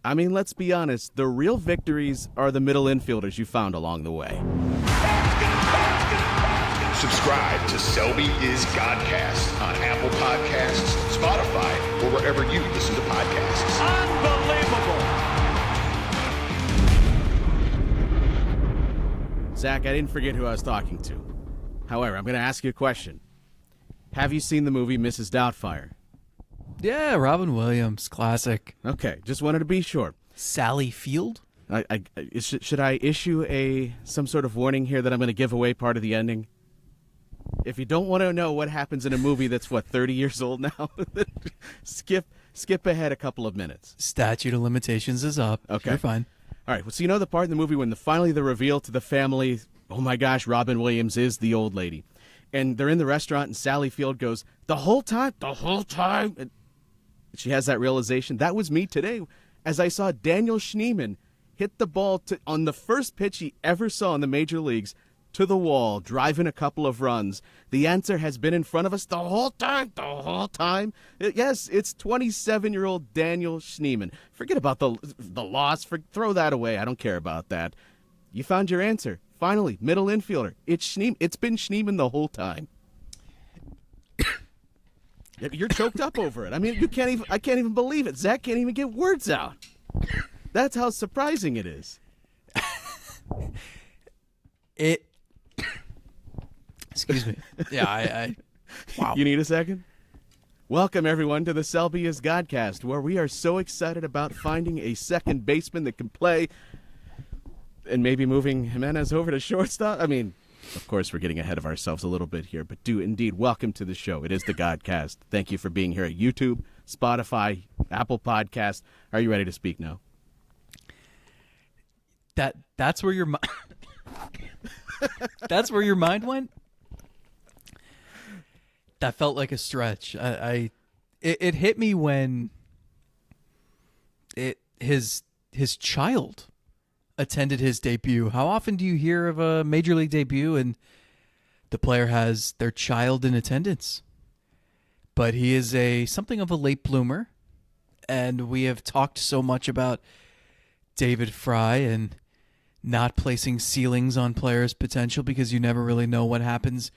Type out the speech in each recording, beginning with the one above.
I mean, let's be honest. The real victories are the middle infielders you found along the way. Subscribe to Selby is Godcast on Apple Podcasts, Spotify, or wherever you listen to podcasts. Unbelievable! Zach, I didn't forget who I was talking to. However, I'm going to ask you a question. Have you seen the movie Mrs. Doubtfire? Yeah, Robin Williams, classic. Okay, just wanted to be sure. Sally Field? Should I issue some sort of warning here that I'm going to give away part of the ending? If you don't want to know what happens in a movie that's, 30 years old now, skip ahead a couple of minutes. Statute of limitations is up. Okay. You're fine. All right, so you know the part in the movie when finally the reveal to the family, oh my gosh, Robin Williams is the old lady. And they're in the restaurant and Sally Field goes, the whole time. And she has that realization. That was me today as I saw Daniel Schneemann hit the ball on the first pitch he ever saw in the major leagues to the wall, driving a couple of runs. The answer has been in front of us the whole time. Yes, it's 27-year-old Daniel Schneemann. Forget about the loss. Throw that away. I don't care about that. You found your answer. Finally, middle infielder. It's Schneemann. It's been Schneemann the whole time. You're choked up over it. I mean, I can't even believe it. Zach can't even get words out. That's how surprising it is. Excuse me. Yeah, wow. You need a second? Welcome, everyone, to the Selby is Godcast, where we are so excited about finding a second baseman that can play and maybe moving Jimenez over to shortstop. I mean, of course, we're getting ahead of ourselves a little bit here, but do indeed welcome to the show. It is the Godcast. Thank you for being here at YouTube, Spotify, Apple Podcast. Are you ready to speak now? That's where your that's where your mind went? That felt like a stretch. It hit me when his child attended his debut. How often do you hear of a major league debut and the player has their child in attendance? But he is something of a late bloomer, and we have talked so much about David Fry and not placing ceilings on players' potential because you never really know what happens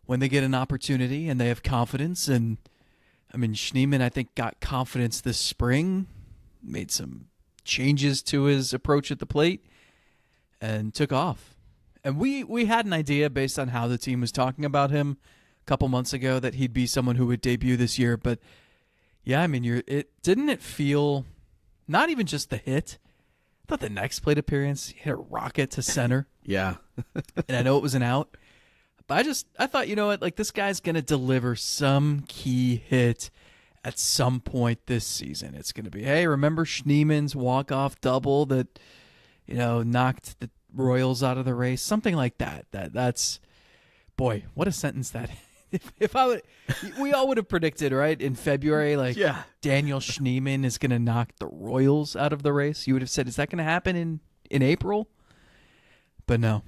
when they get an opportunity and they have confidence. And I mean, Schneeman, I think, got confidence this spring, made some changes to his approach at the plate, and took off. And we had an idea based on how the team was talking about him a couple months ago that he'd be someone who would debut this year. But yeah, I mean, didn't it feel not even just the hit? I thought the next plate appearance, he hit a rocket to center. Yeah. And I know it was an out. But I thought, you know what, like this guy's going to deliver some key hit at some point this season. It's going to be, hey, remember Schneemann's walk-off double that, knocked the Royals out of the race? Something like that. That's, boy, what a sentence that if I would, we all would have predicted, right, in February, like Daniel Schneemann is going to knock the Royals out of the race. You would have said, is that going to happen in April? But no.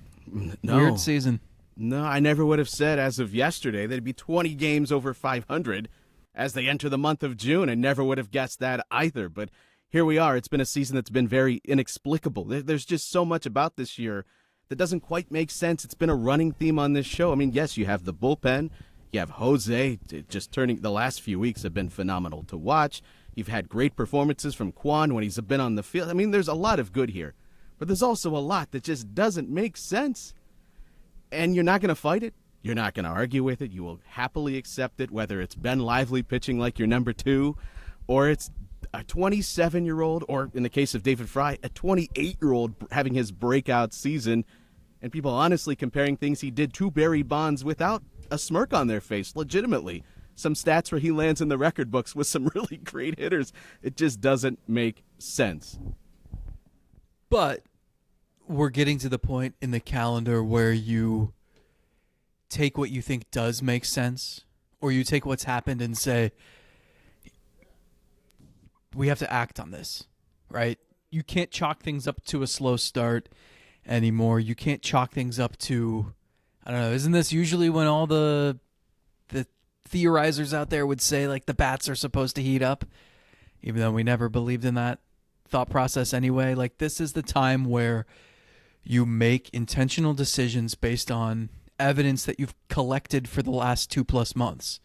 Weird season. No, I never would have said as of yesterday that it'd be 20 games over 500 as they enter the month of June. I never would have guessed that either. But here we are. It's been a season that's been very inexplicable. There's just so much about this year that doesn't quite make sense. It's been a running theme on this show. I mean, yes, you have the bullpen. You have Jose just turning. The last few weeks have been phenomenal to watch. You've had great performances from Kwan when he's been on the field. I mean, there's a lot of good here. But there's also a lot that just doesn't make sense. And you're not going to fight it. You're not going to argue with it. You will happily accept it, whether it's Ben Lively pitching like your number two, or it's a 27-year-old, or in the case of David Fry, a 28-year-old having his breakout season, and people honestly comparing things he did to Barry Bonds without a smirk on their face, legitimately. Some stats where he lands in the record books with some really great hitters. It just doesn't make sense. But we're getting to the point in the calendar where you take what you think does make sense, or you take what's happened and say, we have to act on this, right? You can't chalk things up to a slow start anymore. You can't chalk things up to, I don't know, isn't this usually when all the theorizers out there would say, like, the bats are supposed to heat up, even though we never believed in that thought process anyway. Like, this is the time where you make intentional decisions based on evidence that you've collected for the last 2+ months.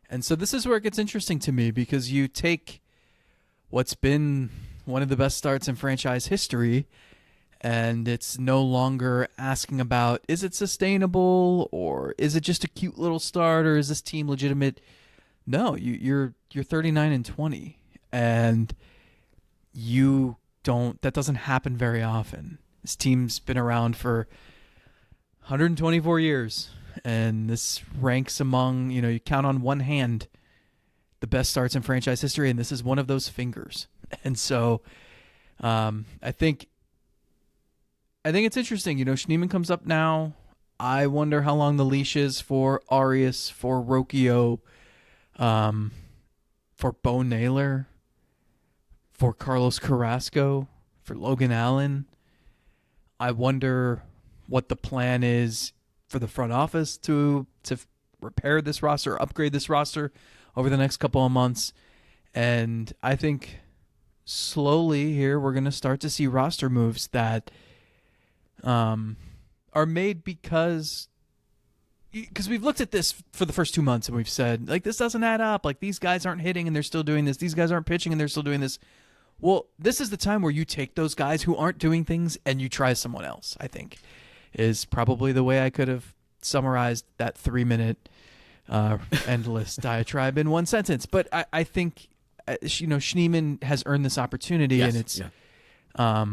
And so this is where it gets interesting to me, because you take what's been one of the best starts in franchise history, and it's no longer asking about, is it sustainable, or is it just a cute little start, or is this team legitimate? No, you're 39-20, and that doesn't happen very often. This team's been around for 124 years, and this ranks among, you count on one hand the best starts in franchise history, and this is one of those fingers. And so I think it's interesting. Schneeman comes up now. I wonder how long the leash is for Arias, for Rocchio, for Bo Naylor, for Carlos Carrasco, for Logan Allen. I wonder what the plan is for the front office to repair this roster, upgrade this roster over the next couple of months. And I think slowly here we're going to start to see roster moves that are made because we've looked at this for the first 2 months and we've said, like, this doesn't add up. Like, these guys aren't hitting and they're still doing this. These guys aren't pitching and they're still doing this. Well, this is the time where you take those guys who aren't doing things and you try someone else, I think, is probably the way I could have summarized that 3-minute endless diatribe in one sentence. But I think, Schneeman has earned this opportunity, Yes, and it's yeah.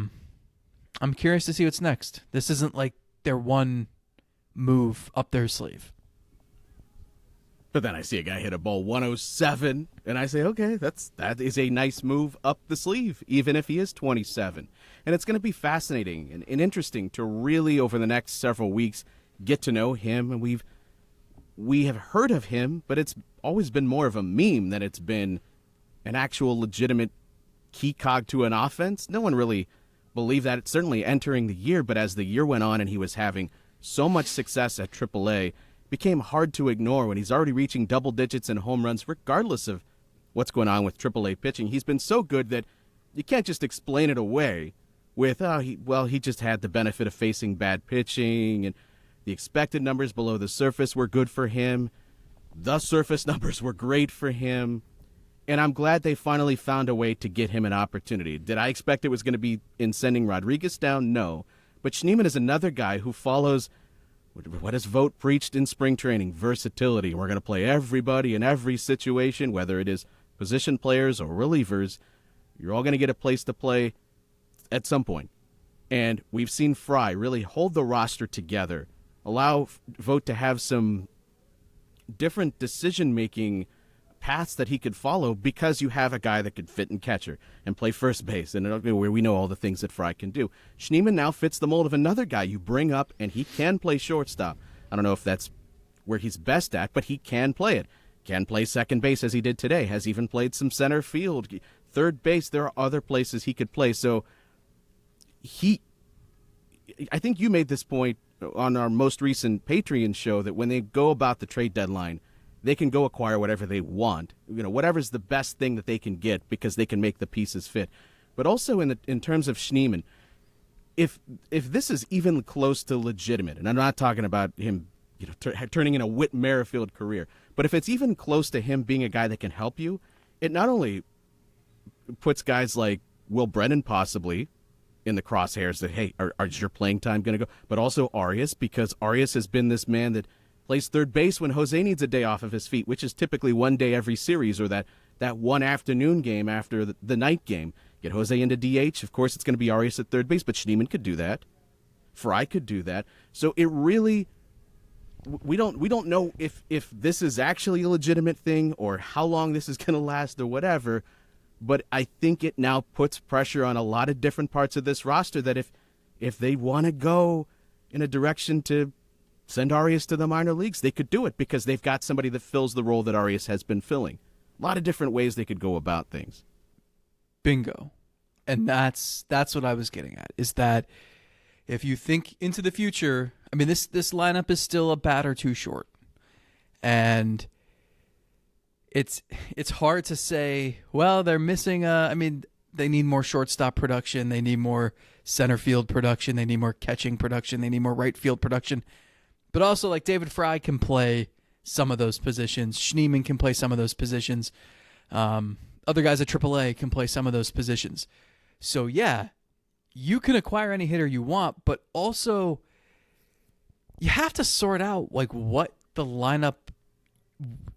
I'm curious to see what's next. This isn't like their one move up their sleeve. But then I see a guy hit a ball 107, and I say, okay, that is a nice move up the sleeve, even if he is 27. And it's going to be fascinating and interesting to really, over the next several weeks, get to know him. And we have heard of him, but it's always been more of a meme than it's been an actual legitimate key cog to an offense. No one really believed that. It's certainly entering the year, but as the year went on and he was having so much success at AAA, became hard to ignore when he's already reaching double digits in home runs, regardless of what's going on with AAA pitching. He's been so good that you can't just explain it away with, he just had the benefit of facing bad pitching, and the expected numbers below the surface were good for him. The surface numbers were great for him. And I'm glad they finally found a way to get him an opportunity. Did I expect it was going to be in sending Rodriguez down? No. But Schneeman is another guy who follows what his vote preached in spring training, versatility. We're going to play everybody in every situation, whether it is position players or relievers. You're all going to get a place to play at some point. And we've seen Fry really hold the roster together, allow Vogt to have some different decision-making paths that he could follow because you have a guy that could fit in catcher and play first base, and where we know all the things that Fry can do. Schneeman now fits the mold of another guy you bring up, and he can play shortstop. I don't know if that's where he's best at, but he can play it. Can play second base as he did today. Has even played some center field. Third base, there are other places he could play. So I think you made this point on our most recent Patreon show that when they go about the trade deadline, they can go acquire whatever they want, whatever's the best thing that they can get because they can make the pieces fit. But also in terms of Schneeman, if this is even close to legitimate, and I'm not talking about him turning in a Whit Merrifield career, but if it's even close to him being a guy that can help you, it not only puts guys like Will Brennan possibly in the crosshairs that, hey, is your playing time going to go? But also Arias, because Arias has been this man that plays third base when Jose needs a day off of his feet, which is typically one day every series, or that one afternoon game after the night game. Get Jose into DH. Of course, it's going to be Arias at third base, but Schneeman could do that. Fry could do that. So it really, we don't know if this is actually a legitimate thing or how long this is going to last or whatever. But I think it now puts pressure on a lot of different parts of this roster that if they want to go in a direction to send Arias to the minor leagues, they could do it because they've got somebody that fills the role that Arias has been filling. A lot of different ways they could go about things. Bingo. And that's what I was getting at, is that if you think into the future, I mean, this lineup is still a bat or two short. And it's hard to say, well, they're missing they need more shortstop production. They need more center field production. They need more catching production. They need more right field production. But also, like, David Fry can play some of those positions. Schneeman can play some of those positions. Other guys at AAA can play some of those positions. So, yeah, you can acquire any hitter you want, but also you have to sort out, like, what the lineup,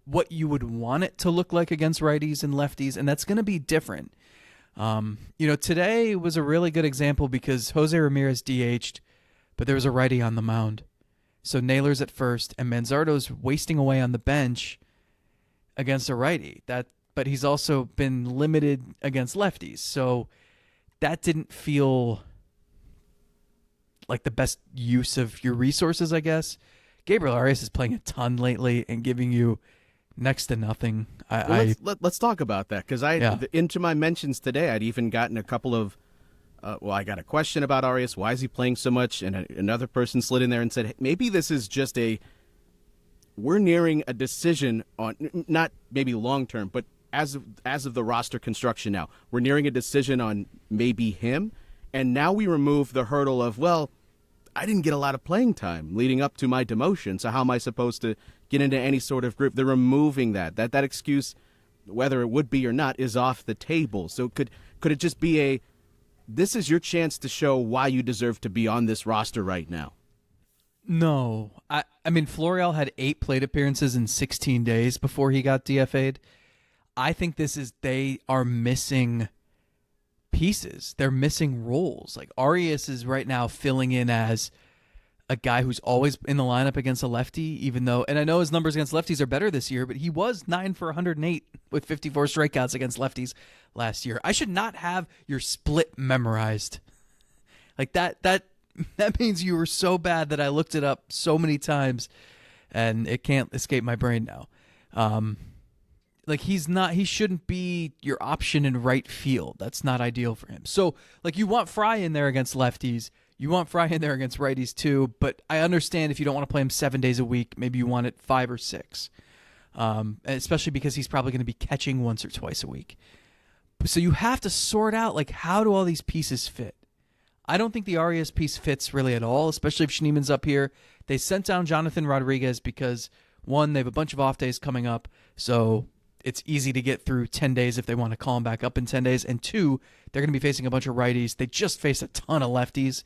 what you would want it to look like against righties and lefties, and that's going to be different. Today was a really good example because Jose Ramirez DH'd, but there was a righty on the mound. So Naylor's at first, and Manzardo's wasting away on the bench against a righty. But he's also been limited against lefties. So that didn't feel like the best use of your resources, I guess. Gabriel Arias is playing a ton lately and giving you next to nothing. Let's talk about that, because into my mentions today, I'd even gotten a couple of I got a question about Arias. Why is he playing so much? And another person slid in there and said, hey, maybe this is just we're nearing a decision on, not maybe long-term, but as of the roster construction now, we're nearing a decision on maybe him. And now we remove the hurdle of, well, I didn't get a lot of playing time leading up to my demotion, so how am I supposed to get into any sort of group? They're removing that excuse, whether it would be or not, is off the table. So could it just be this is your chance to show why you deserve to be on this roster right now? No. I mean, Florial had 8 plate appearances in 16 days before he got DFA'd. I think they are missing pieces. They're missing roles. Like, Arias is right now filling in as a guy who's always in the lineup against a lefty, even though, and I know his numbers against lefties are better this year, but he was 9 for 108 with 54 strikeouts against lefties last year. I should not have your split memorized. Like, that means you were so bad that I looked it up so many times and it can't escape my brain now. He shouldn't be your option in right field. That's not ideal for him. So, like, you want Fry in there against lefties. You want Fry in there against righties too, but I understand if you don't want to play him 7 days a week, maybe you want it 5 or 6, especially because he's probably going to be catching once or twice a week. So you have to sort out, like, how do all these pieces fit? I don't think the Arias piece fits really at all, especially if Schneeman's up here. They sent down Jonathan Rodriguez because, one, they have a bunch of off days coming up, so it's easy to get through 10 days if they want to call him back up in 10 days. And 2, they're going to be facing a bunch of righties. They just faced a ton of lefties.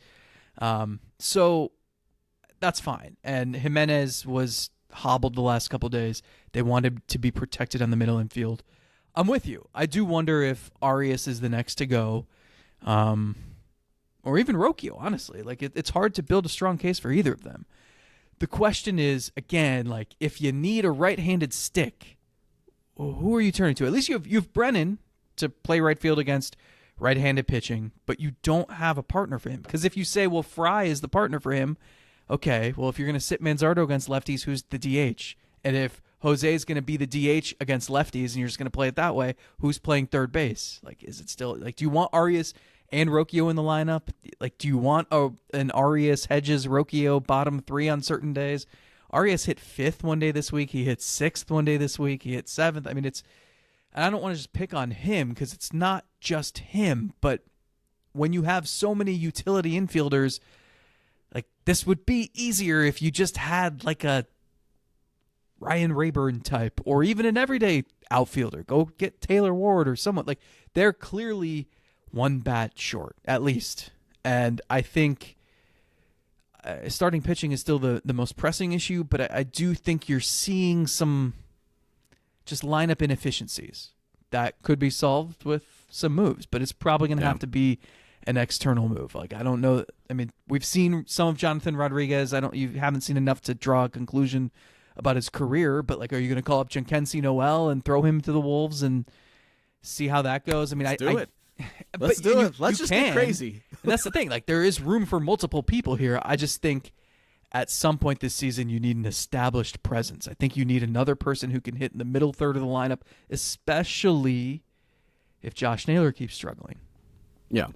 So that's fine. And Jimenez was hobbled the last couple of days. They wanted to be protected on the middle infield. I'm with you. I do wonder if Arias is the next to go, or even Rocchio, honestly. Like, it's hard to build a strong case for either of them. The question is, again, like, if you need a right-handed stick, who are you turning to? At least you have Brennan to play right field against right-handed pitching, but you don't have a partner for him. Because if you say, well, Fry is the partner for him, okay, well, if you're going to sit Manzardo against lefties, who's the DH? And if Jose is going to be the DH against lefties and you're just going to play it that way, who's playing third base? Like, is it still, like, do you want Arias and Rocchio in the lineup? Like, do you want an Arias, Hedges, Rocchio bottom 3 on certain days? Arias hit 5th one day this week. He hit 6th one day this week. He hit 7th. I mean, and I don't want to just pick on him because it's not just him, but when you have so many utility infielders, like, this would be easier if you just had like a Ryan Rayburn type or even an everyday outfielder. Go get Taylor Ward or someone. Like, they're clearly one bat short, at least. And I think starting pitching is still the most pressing issue, but I do think you're seeing some just lineup inefficiencies that could be solved with some moves, but it's probably going to have to be an external move. Like, I don't know. I mean, we've seen some of Jonathan Rodriguez. You haven't seen enough to draw a conclusion about his career, but, like, are you going to call up Jankensi Noel and throw him to the Wolves and see how that goes? I mean, Let's do it. Let's just get crazy. And that's the thing. Like, there is room for multiple people here. I just think at some point this season you need an established presence. I think you need another person who can hit in the middle third of the lineup, especially if Josh Naylor keeps struggling. Yeah.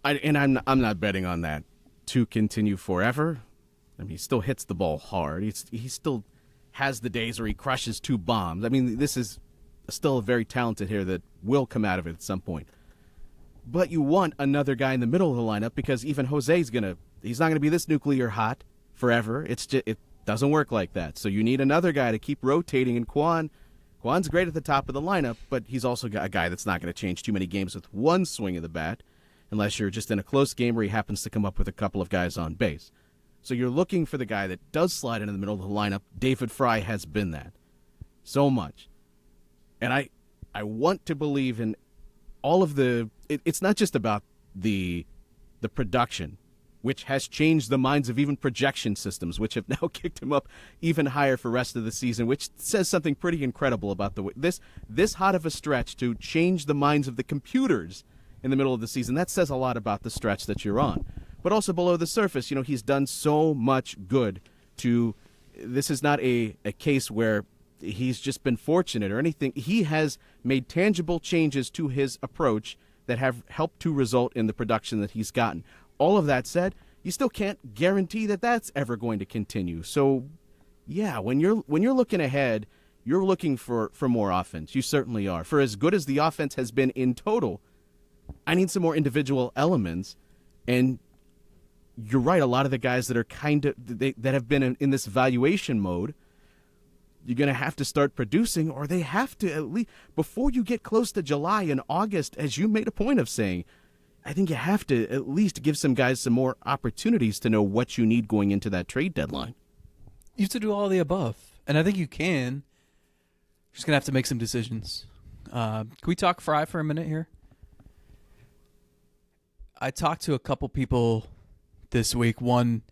I'm not betting on that to continue forever. I mean, he still hits the ball hard. He still has the days where he crushes 2 bombs. I mean, this is still a very talented hitter that will come out of it at some point. but you want another guy in the middle of the lineup because even Jose's he's not gonna be this nuclear hot forever. It doesn't work like that. So you need another guy to keep rotating. And Kwan's great at the top of the lineup, but he's also a guy that's not going to change too many games with one swing of the bat, unless you're just in a close game where he happens to come up with a couple of guys on base. So you're looking for the guy that does slide into the middle of the lineup. David Fry has been that so much. And I want to believe in all of it's not just about the production, which has changed the minds of even projection systems, which have now kicked him up even higher for rest of the season, which says something pretty incredible about this hot of a stretch to change the minds of the computers in the middle of the season. That says a lot about the stretch that you're on. But also below the surface, he's done so much good this is not a case where he's just been fortunate or anything. He has made tangible changes to his approach that have helped to result in the production that he's gotten. All of that said, you still can't guarantee that that's ever going to continue. So, yeah, when you're looking ahead, you're looking for more offense. You certainly are. For as good as the offense has been in total, I need some more individual elements. And you're right, a lot of the guys that are that have been in this valuation mode, you're going to have to start producing, or they have to at least, before you get close to July and August, as you made a point of saying, I think you have to at least give some guys some more opportunities to know what you need going into that trade deadline. You have to do all the above, and I think you can. You're just going to have to make some decisions. Can we talk Fry for a minute here? I talked to a couple people this week, one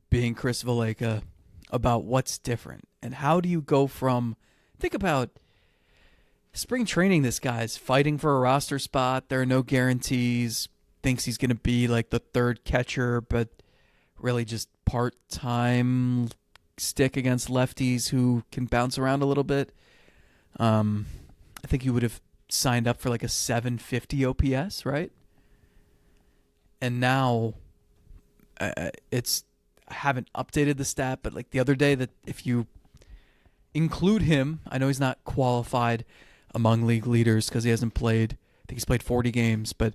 being Chris Valleca, about what's different and how do you go from, think about spring training, this guy's fighting for a roster spot. There are no guarantees. Thinks he's going to be like the third catcher, but really just part-time stick against lefties who can bounce around a little bit. I think he would have signed up for like a 750 OPS, right? And now I haven't updated the stat, but like the other day, that if you include him, I know he's not qualified among league leaders because he hasn't played. I think he's played 40 games, but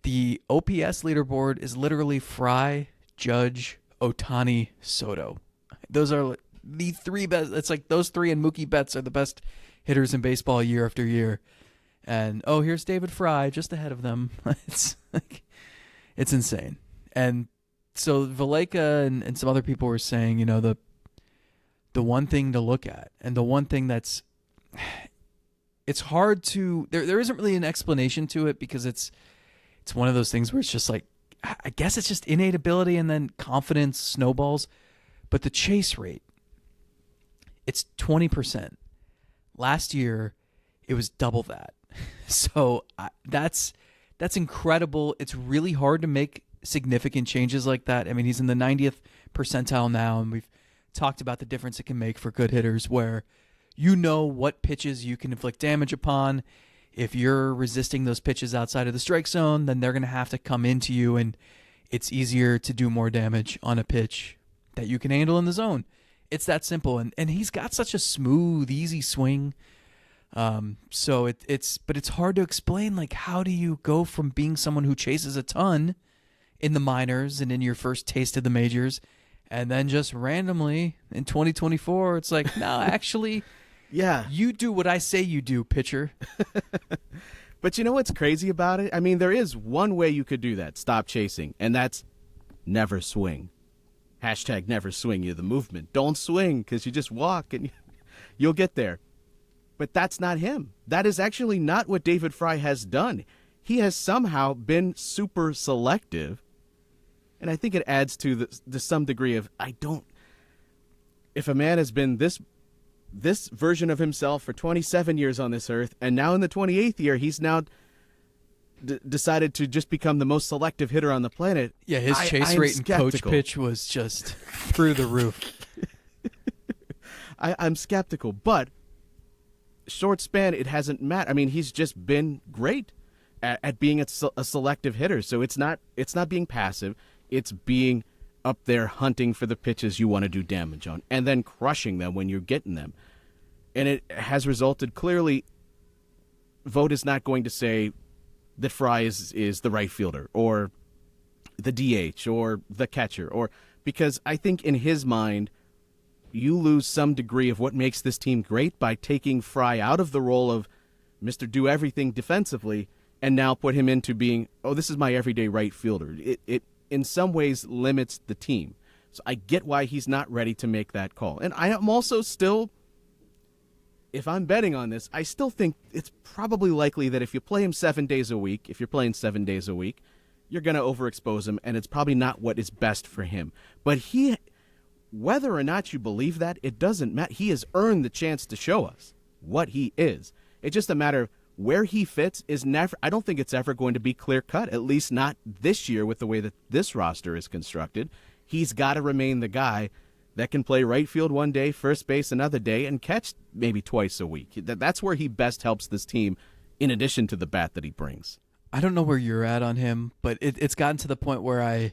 the OPS leaderboard is literally Fry, Judge, Ohtani, Soto. Those are the three best. It's like those three and Mookie Betts are the best hitters in baseball year after year. And here's David Fry just ahead of them. It's like, it's insane. And so Valleca and some other people were saying, the one thing to look at, and the one thing that's, it's hard to, there isn't really an explanation to it, because it's one of those things where it's just like, I guess it's just innate ability and then confidence snowballs. But the chase rate, it's 20%. Last year, it was double that. So that's incredible. It's really hard to make significant changes like that. I mean, he's in the 90th percentile now, and we've talked about the difference it can make for good hitters, where what pitches you can inflict damage upon. If you're resisting those pitches outside of the strike zone, then they're going to have to come into you, and it's easier to do more damage on a pitch that you can handle in the zone. It's that simple, and he's got such a smooth, easy swing. So it's hard to explain, like, how do you go from being someone who chases a ton in the minors and in your first taste of the majors, and then just randomly in 2024, it's like, no, actually, yeah, you do what I say you do, pitcher. But you know what's crazy about it? I mean, there is one way you could do that, stop chasing, and that's never swing. Hashtag never swing. You the movement. Don't swing, because you just walk and you'll get there. But that's not him. That is actually not what David Fry has done. He has somehow been super selective. And I think it adds to some degree of, if a man has been this version of himself for 27 years on this earth, and now in the 28th year, he's now decided to just become the most selective hitter on the planet. Yeah, his chase rate and coach pitch was just through the roof. I'm skeptical, but short span, it hasn't mattered. I mean, he's just been great at being a selective hitter. So it's not being passive. It's being up there hunting for the pitches you want to do damage on, and then crushing them when you're getting them. And it has resulted clearly. Vogt is not going to say, that Fry is the right fielder or the DH or the catcher, or because I think in his mind, you lose some degree of what makes this team great by taking Fry out of the role of Mr. Do Everything defensively and now put him into being, oh, this is my everyday right fielder. It in some ways limits the team. So I get why he's not ready to make that call. And I am also still, if I'm betting on this, I still think it's probably likely that if you play him 7 days a week, if you're playing 7 days a week, you're going to overexpose him, and it's probably not what is best for him. But whether or not you believe that, it doesn't matter. He has earned the chance to show us what he is. It's just a matter of where he fits is never, I don't think it's ever going to be clear-cut, at least not this year with the way that this roster is constructed. He's got to remain the guy that can play right field one day, first base another day, and catch maybe twice a week. That's where he best helps this team, in addition to the bat that he brings. I don't know where you're at on him, but it's gotten to the point where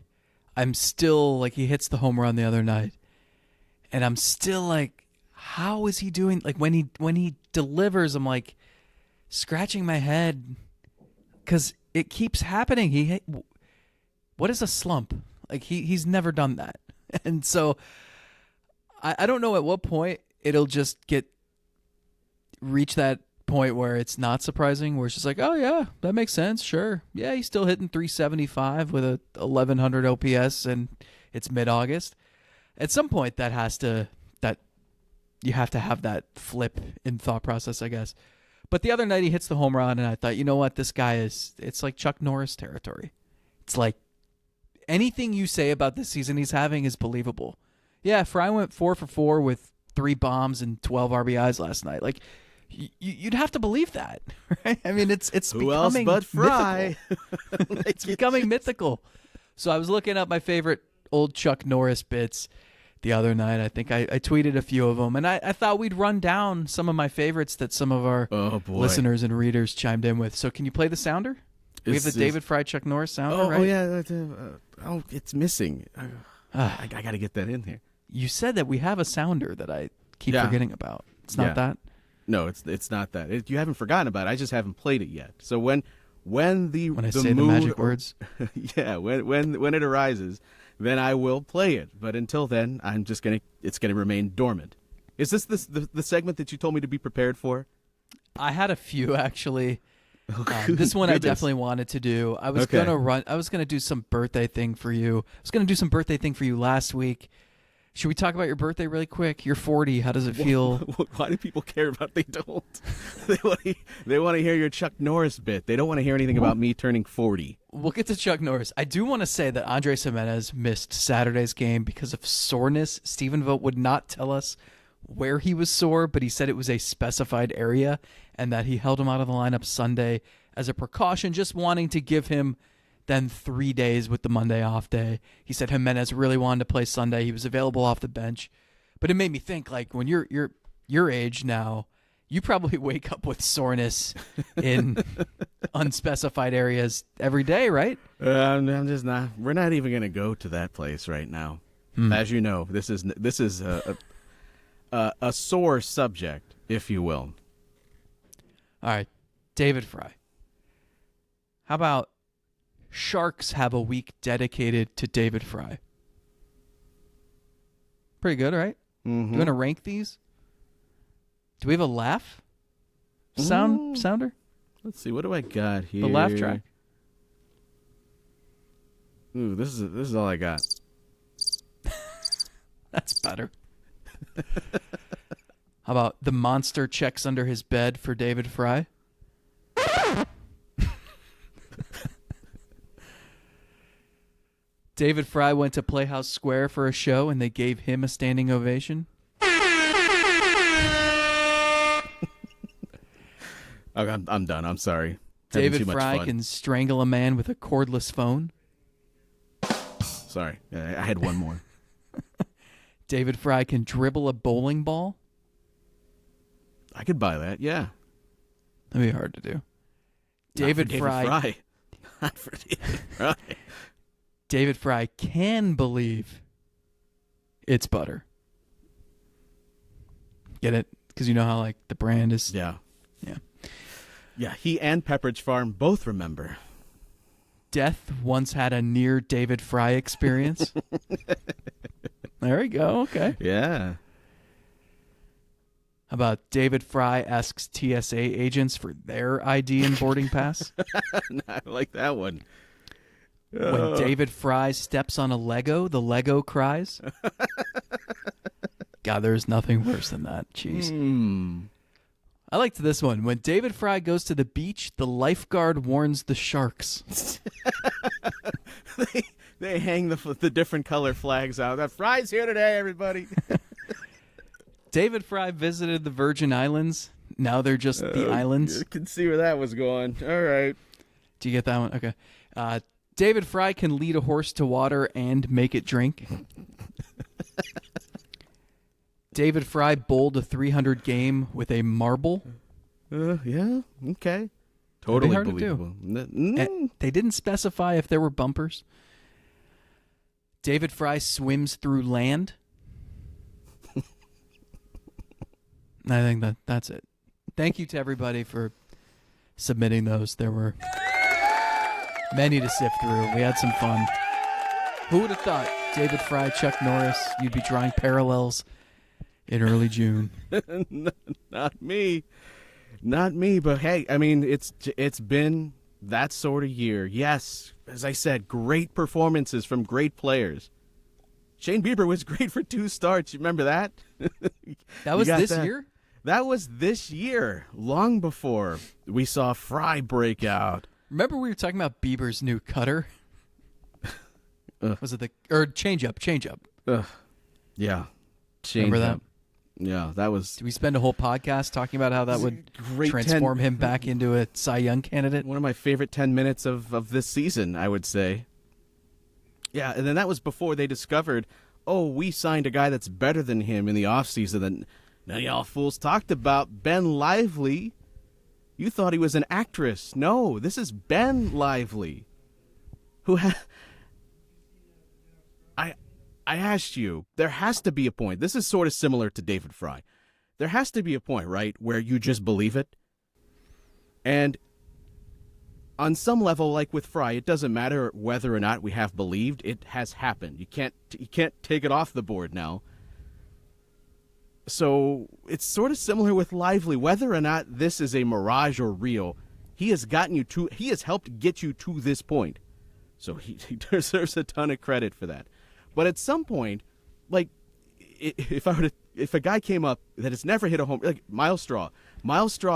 I'm still like, he hits the home run the other night, and I'm still like, how is he doing? Like when he delivers, I'm like scratching my head because it keeps happening. What is a slump? Like he's never done that, and so I don't know at what point it'll just reach that point where it's not surprising, where it's just like, oh yeah, that makes sense, sure, yeah, he's still hitting 375 with a 1100 OPS, and it's mid-August. At some point, that you have to have that flip in thought process, I guess. But the other night he hits the home run, and I thought, you know what, this guy it's like Chuck Norris territory. It's like anything you say about this season he's having is believable. Yeah, Fry went 4 for 4 with 3 bombs and 12 RBIs last night. Like, you'd have to believe that, right? I mean, it's who else becoming but Fry? It's becoming mythical. So I was looking up my favorite old Chuck Norris bits the other night. I think I tweeted a few of them, and I thought we'd run down some of my favorites that some of our listeners and readers chimed in with. So can you play the sounder? We have the David Fry Chuck Norris sounder, right? Oh, yeah. It's missing. I got to get that in here. You said that we have a sounder that I keep forgetting about. It's not that? No, it's not that. You haven't forgotten about it. I just haven't played it yet. So when I say the magic words, yeah, when it arises, then I will play it. But until then, it's gonna remain dormant. Is this the segment that you told me to be prepared for? I had a few actually. This one I definitely wanted to do. I was gonna do some birthday thing for you. I was gonna do some birthday thing for you last week. Should we talk about your birthday really quick? You're 40. How does it feel? Why do people care about? They don't. They want to hear your Chuck Norris bit. They don't want to hear anything about me turning 40. We'll get to Chuck Norris. I do want to say that Andres Gimenez missed Saturday's game because of soreness. Stephen Vogt would not tell us where he was sore, but he said it was a specified area and that he held him out of the lineup Sunday as a precaution, just wanting to give him then 3 days with the Monday off day. He said Gimenez really wanted to play Sunday. He was available off the bench. But it made me think, like, when you're your age now, you probably wake up with soreness in unspecified areas every day, right? I'm just not. We're not even going to go to that place right now. As you know, this is a sore subject, if you will. All right, David Fry. How about Sharks have a week dedicated to David Fry? Pretty good, right? Mm-hmm. Do you want to rank these? Do we have a laugh sounder? Let's see. What do I got here? The laugh track. Ooh, this is all I got. That's better. How about the monster checks under his bed for David Fry? David Fry went to Playhouse Square for a show and they gave him a standing ovation. I'm done. I'm sorry. David Fry can strangle a man with a cordless phone. Sorry. I had one more. David Fry can dribble a bowling ball. I could buy that, yeah. That'd be hard to do. David Fry. Not for David Fry. David Fry can believe it's butter. Get it? Because you know how, like, the brand is... Yeah. Yeah, he and Pepperidge Farm both remember. Death once had a near David Fry experience. There we go. Okay. Yeah. How about David Fry asks TSA agents for their ID and boarding pass? I like that one. When David Fry steps on a Lego, the Lego cries. God, there's nothing worse than that. Jeez. I liked this one. When David Fry goes to the beach, the lifeguard warns the sharks. They hang the different color flags out. That Fry's here today, everybody. David Fry visited the Virgin Islands. Now they're just the islands. You can see where that was going. All right. Do you get that one? Okay. David Fry can lead a horse to water and make it drink. David Fry bowled a 300 game with a marble. Yeah. Okay. Totally hard to believable. They didn't specify if there were bumpers. David Fry swims through land. I think that's it. Thank you to everybody for submitting those. There were many to sift through. We had some fun. Who would have thought, David Fry, Chuck Norris, you'd be drawing parallels in early June? Not me. Not me, but hey, I mean, it's been that sort of year. Yes, as I said, great performances from great players. Shane Bieber was great for 2 starts. You remember that? That was this year? That was this year, long before we saw Fry break out. Remember we were talking about Bieber's new cutter? Was it change up? Yeah. Remember that? Yeah, that was... Did we spend a whole podcast talking about how that would transform him back into a Cy Young candidate? One of my favorite 10 minutes of this season, I would say. Yeah, and then that was before they discovered, we signed a guy that's better than him in the offseason that none of y'all fools talked about, Ben Lively. You thought he was an actress. No, this is Ben Lively, who I asked you, there has to be a point. This is sort of similar to David Fry. There has to be a point, right, where you just believe it. And on some level, like with Fry, it doesn't matter whether or not we have believed. It has happened. You can't take it off the board now. So it's sort of similar with Lively. Whether or not this is a mirage or real, he has helped get you to this point. So he deserves a ton of credit for that. But at some point, like if a guy came up that has never hit a home, like Miles Straw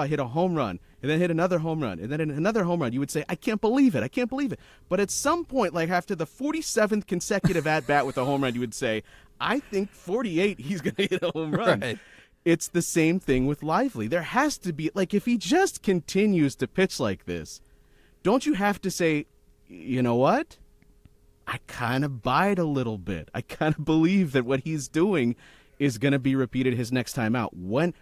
hit a home run and then hit another home run and then another home run, you would say, I can't believe it. But at some point, like after the 47th consecutive at bat with a home run, you would say, I think 48, he's going to hit a home run. Right. It's the same thing with Lively. There has to be, like, if he just continues to pitch like this, don't you have to say, you know what? I kind of buy it a little bit. I kind of believe that what he's doing is going to be repeated his next time out. When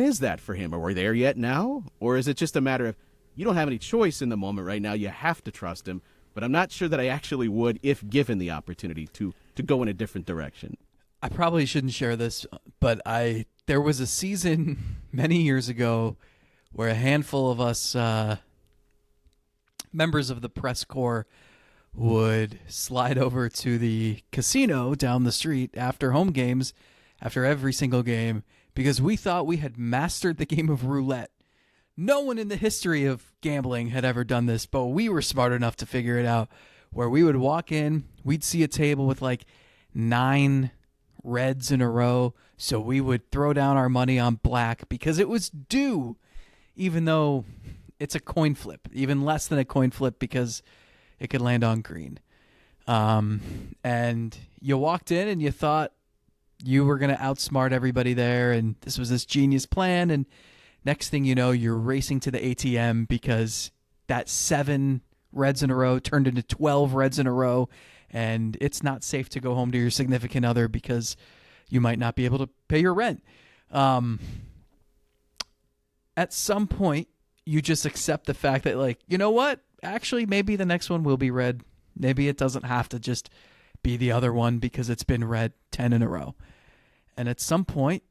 is that for him? Are we there yet now? Or is it just a matter of you don't have any choice in the moment right now? You have to trust him. But I'm not sure that I actually would if given the opportunity to go in a different direction. I probably shouldn't share this, but there was a season many years ago where a handful of us members of the press corps would slide over to the casino down the street after home games, after every single game, because we thought we had mastered the game of roulette. No one in the history of gambling had ever done this, but we were smart enough to figure it out, where we would walk in, we'd see a table with like 9 reds in a row, so we would throw down our money on black because it was due, even though it's a coin flip, even less than a coin flip because it could land on green. And you walked in and you thought you were going to outsmart everybody there, and this was this genius plan, and next thing you know, you're racing to the ATM because that 7 reds in a row turned into 12 reds in a row, and it's not safe to go home to your significant other because you might not be able to pay your rent. At some point, you just accept the fact that, like, you know what? Actually, maybe the next one will be red. Maybe it doesn't have to just be the other one because it's been red 10 in a row. And at some point,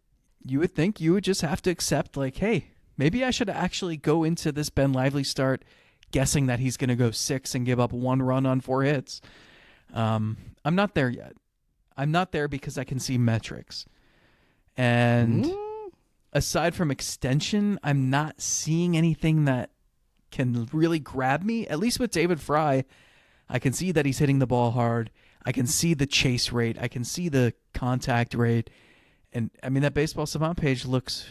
you would think you would just have to accept, like, hey, Maybe I should actually go into this Ben Lively start guessing that he's going to go 6 and give up 1 run on 4 hits. I'm not there yet. I'm not there because I can see metrics. And aside from extension, I'm not seeing anything that can really grab me. At least with David Fry, I can see that he's hitting the ball hard. I can see the chase rate. I can see the contact rate. And, I mean, that Baseball Savant page looks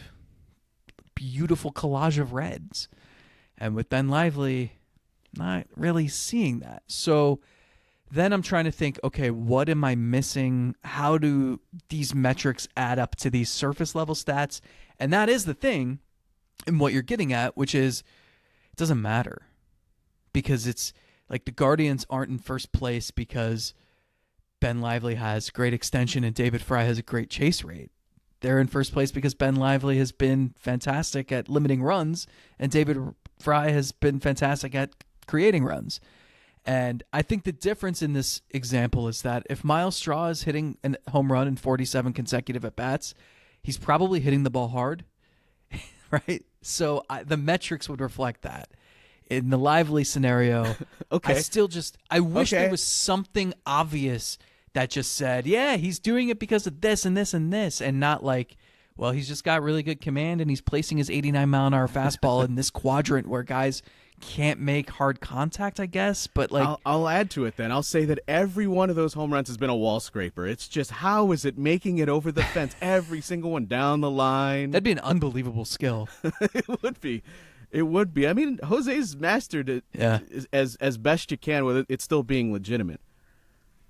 beautiful collage of reds. And with Ben Lively, not really seeing that. So then I'm trying to think, okay, what am I missing? How do these metrics add up to these surface level stats? And that is the thing, and what you're getting at, which is it doesn't matter. Because it's like the Guardians aren't in first place because Ben Lively has great extension and David Fry has a great chase rate. They're in first place because Ben Lively has been fantastic at limiting runs and David Fry has been fantastic at creating runs. And I think the difference in this example is that if Miles Straw is hitting a home run in 47 consecutive at-bats, he's probably hitting the ball hard, right? So the metrics would reflect that. In the Lively scenario, Okay. I wish Okay. there was something obvious that just said, yeah, he's doing it because of this and this and this, and not like, well, he's just got really good command and he's placing his 89-mile-an-hour fastball in this quadrant where guys can't make hard contact, I guess. But like, I'll add to it then. I'll say that every one of those home runs has been a wall scraper. It's just how is it making it over the fence? Every single one down the line. that'd be an unbelievable skill. It would be. It would be. I mean, Jose's mastered it as best you can with it still being legitimate.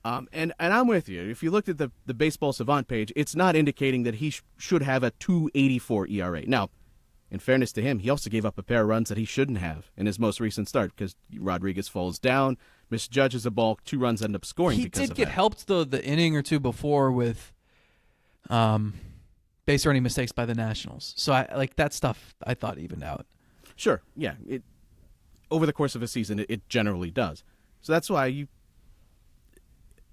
And I'm with you. If you looked at the Baseball Savant page, it's not indicating that he should have a 2.84 ERA. Now, in fairness to him, he also gave up a pair of runs that he shouldn't have in his most recent start because Rodriguez falls down, misjudges a ball, 2 runs end up scoring He because did of get that. helped, though, the inning or two before with base running mistakes by the Nationals. So I like that stuff I thought evened out. Sure, yeah. Over the course of a season, it generally does. So that's why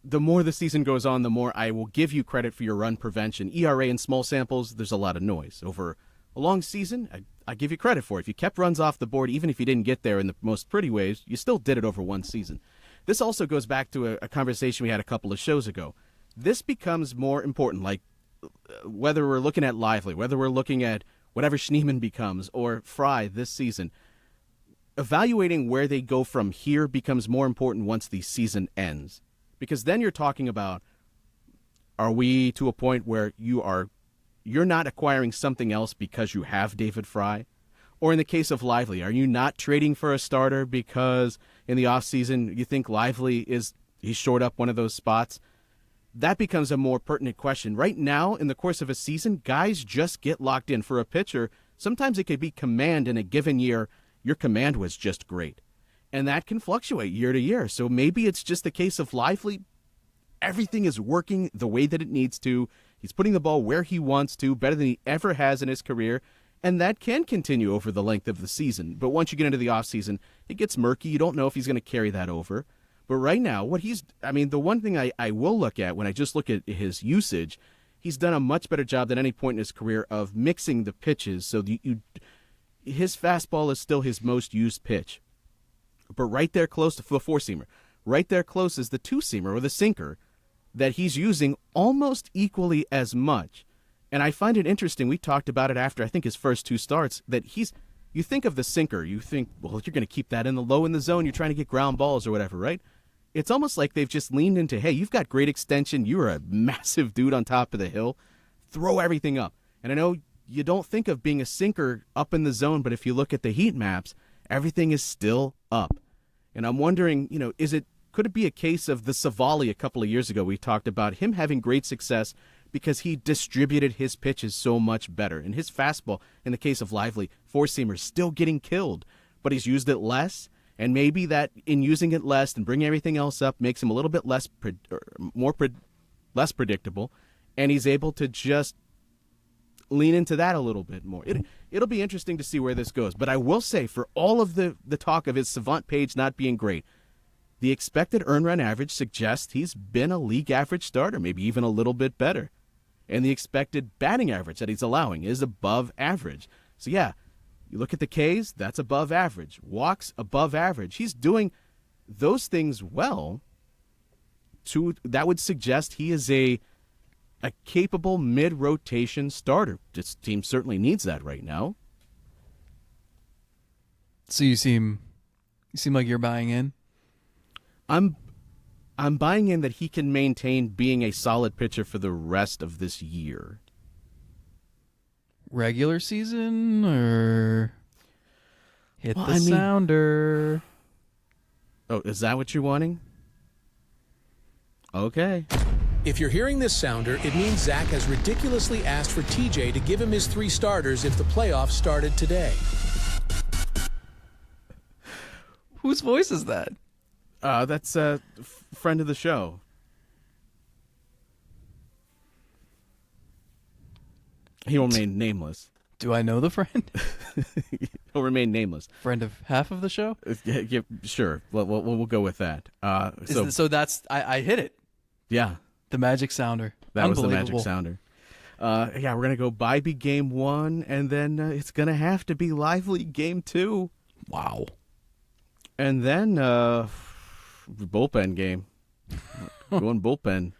the more the season goes on, the more I will give you credit for your run prevention. ERA in small samples, there's a lot of noise. Over a long season, I give you credit for it. If you kept runs off the board, even if you didn't get there in the most pretty ways, you still did it over one season. This also goes back to a conversation we had a couple of shows ago. This becomes more important, like whether we're looking at Lively, whether we're looking at whatever Schneeman becomes, or Fry this season. Evaluating where they go from here becomes more important once the season ends. Because then you're talking about, are we to a point where you're not acquiring something else because you have David Fry? Or in the case of Lively, are you not trading for a starter because in the offseason you think Lively he's shored up one of those spots? That becomes a more pertinent question. Right now, in the course of a season, guys just get locked in. For a pitcher, sometimes it could be command in a given year. Your command was just great. And that can fluctuate year to year. So maybe it's just the case of Lively. Everything is working the way that it needs to. He's putting the ball where he wants to, better than he ever has in his career. And that can continue over the length of the season. But once you get into the offseason, it gets murky. You don't know if he's going to carry that over. But right now, the one thing I will look at when I just look at his usage, he's done a much better job than any point in his career of mixing the pitches. So his fastball is still his most used pitch. But right there close to the 4-seamer, right there close is the 2-seamer or the sinker that he's using almost equally as much. And I find it interesting. We talked about it after, I think, his first 2 starts, that you think of the sinker, you think, well, you're going to keep that in the low in the zone. You're trying to get ground balls or whatever, right? It's almost like they've just leaned into, hey, you've got great extension. You're a massive dude on top of the hill. Throw everything up. And I know you don't think of being a sinker up in the zone, but if you look at the heat maps, everything is still up. And I'm wondering, could it be a case of the Savali a couple of years ago? We talked about him having great success because he distributed his pitches so much better. And his fastball, in the case of Lively, 4-seamer, still getting killed, but he's used it less. And maybe that in using it less and bringing everything else up makes him a little bit less predictable, and he's able to just lean into that a little bit more. It'll be interesting to see where this goes. But I will say, for all of the talk of his Savant page not being great, the expected earned run average suggests he's been a league average starter, maybe even a little bit better. And the expected batting average that he's allowing is above average. So yeah, You look at the Ks, that's above average. Walks, above average. He's doing those things well. That would suggest he is a capable mid-rotation starter. This team certainly needs that right now. So you seem like you're buying in? I'm buying in that he can maintain being a solid pitcher for the rest of this year. Regular season or hit sounder? Oh, is that what you're wanting? Okay. If you're hearing this sounder, it means Zack has ridiculously asked for TJ to give him his 3 starters if the playoffs started today. Whose voice is that? That's a friend of the show. He will remain nameless. Do I know the friend? He'll remain nameless. Friend of half of the show? Yeah, sure. We'll go with that. So that's I hit it. Yeah. The magic sounder. That was the magic sounder. Yeah, we're going to go Bybee game 1, and then it's going to have to be Lively game 2. Wow. And then bullpen game. Going bullpen.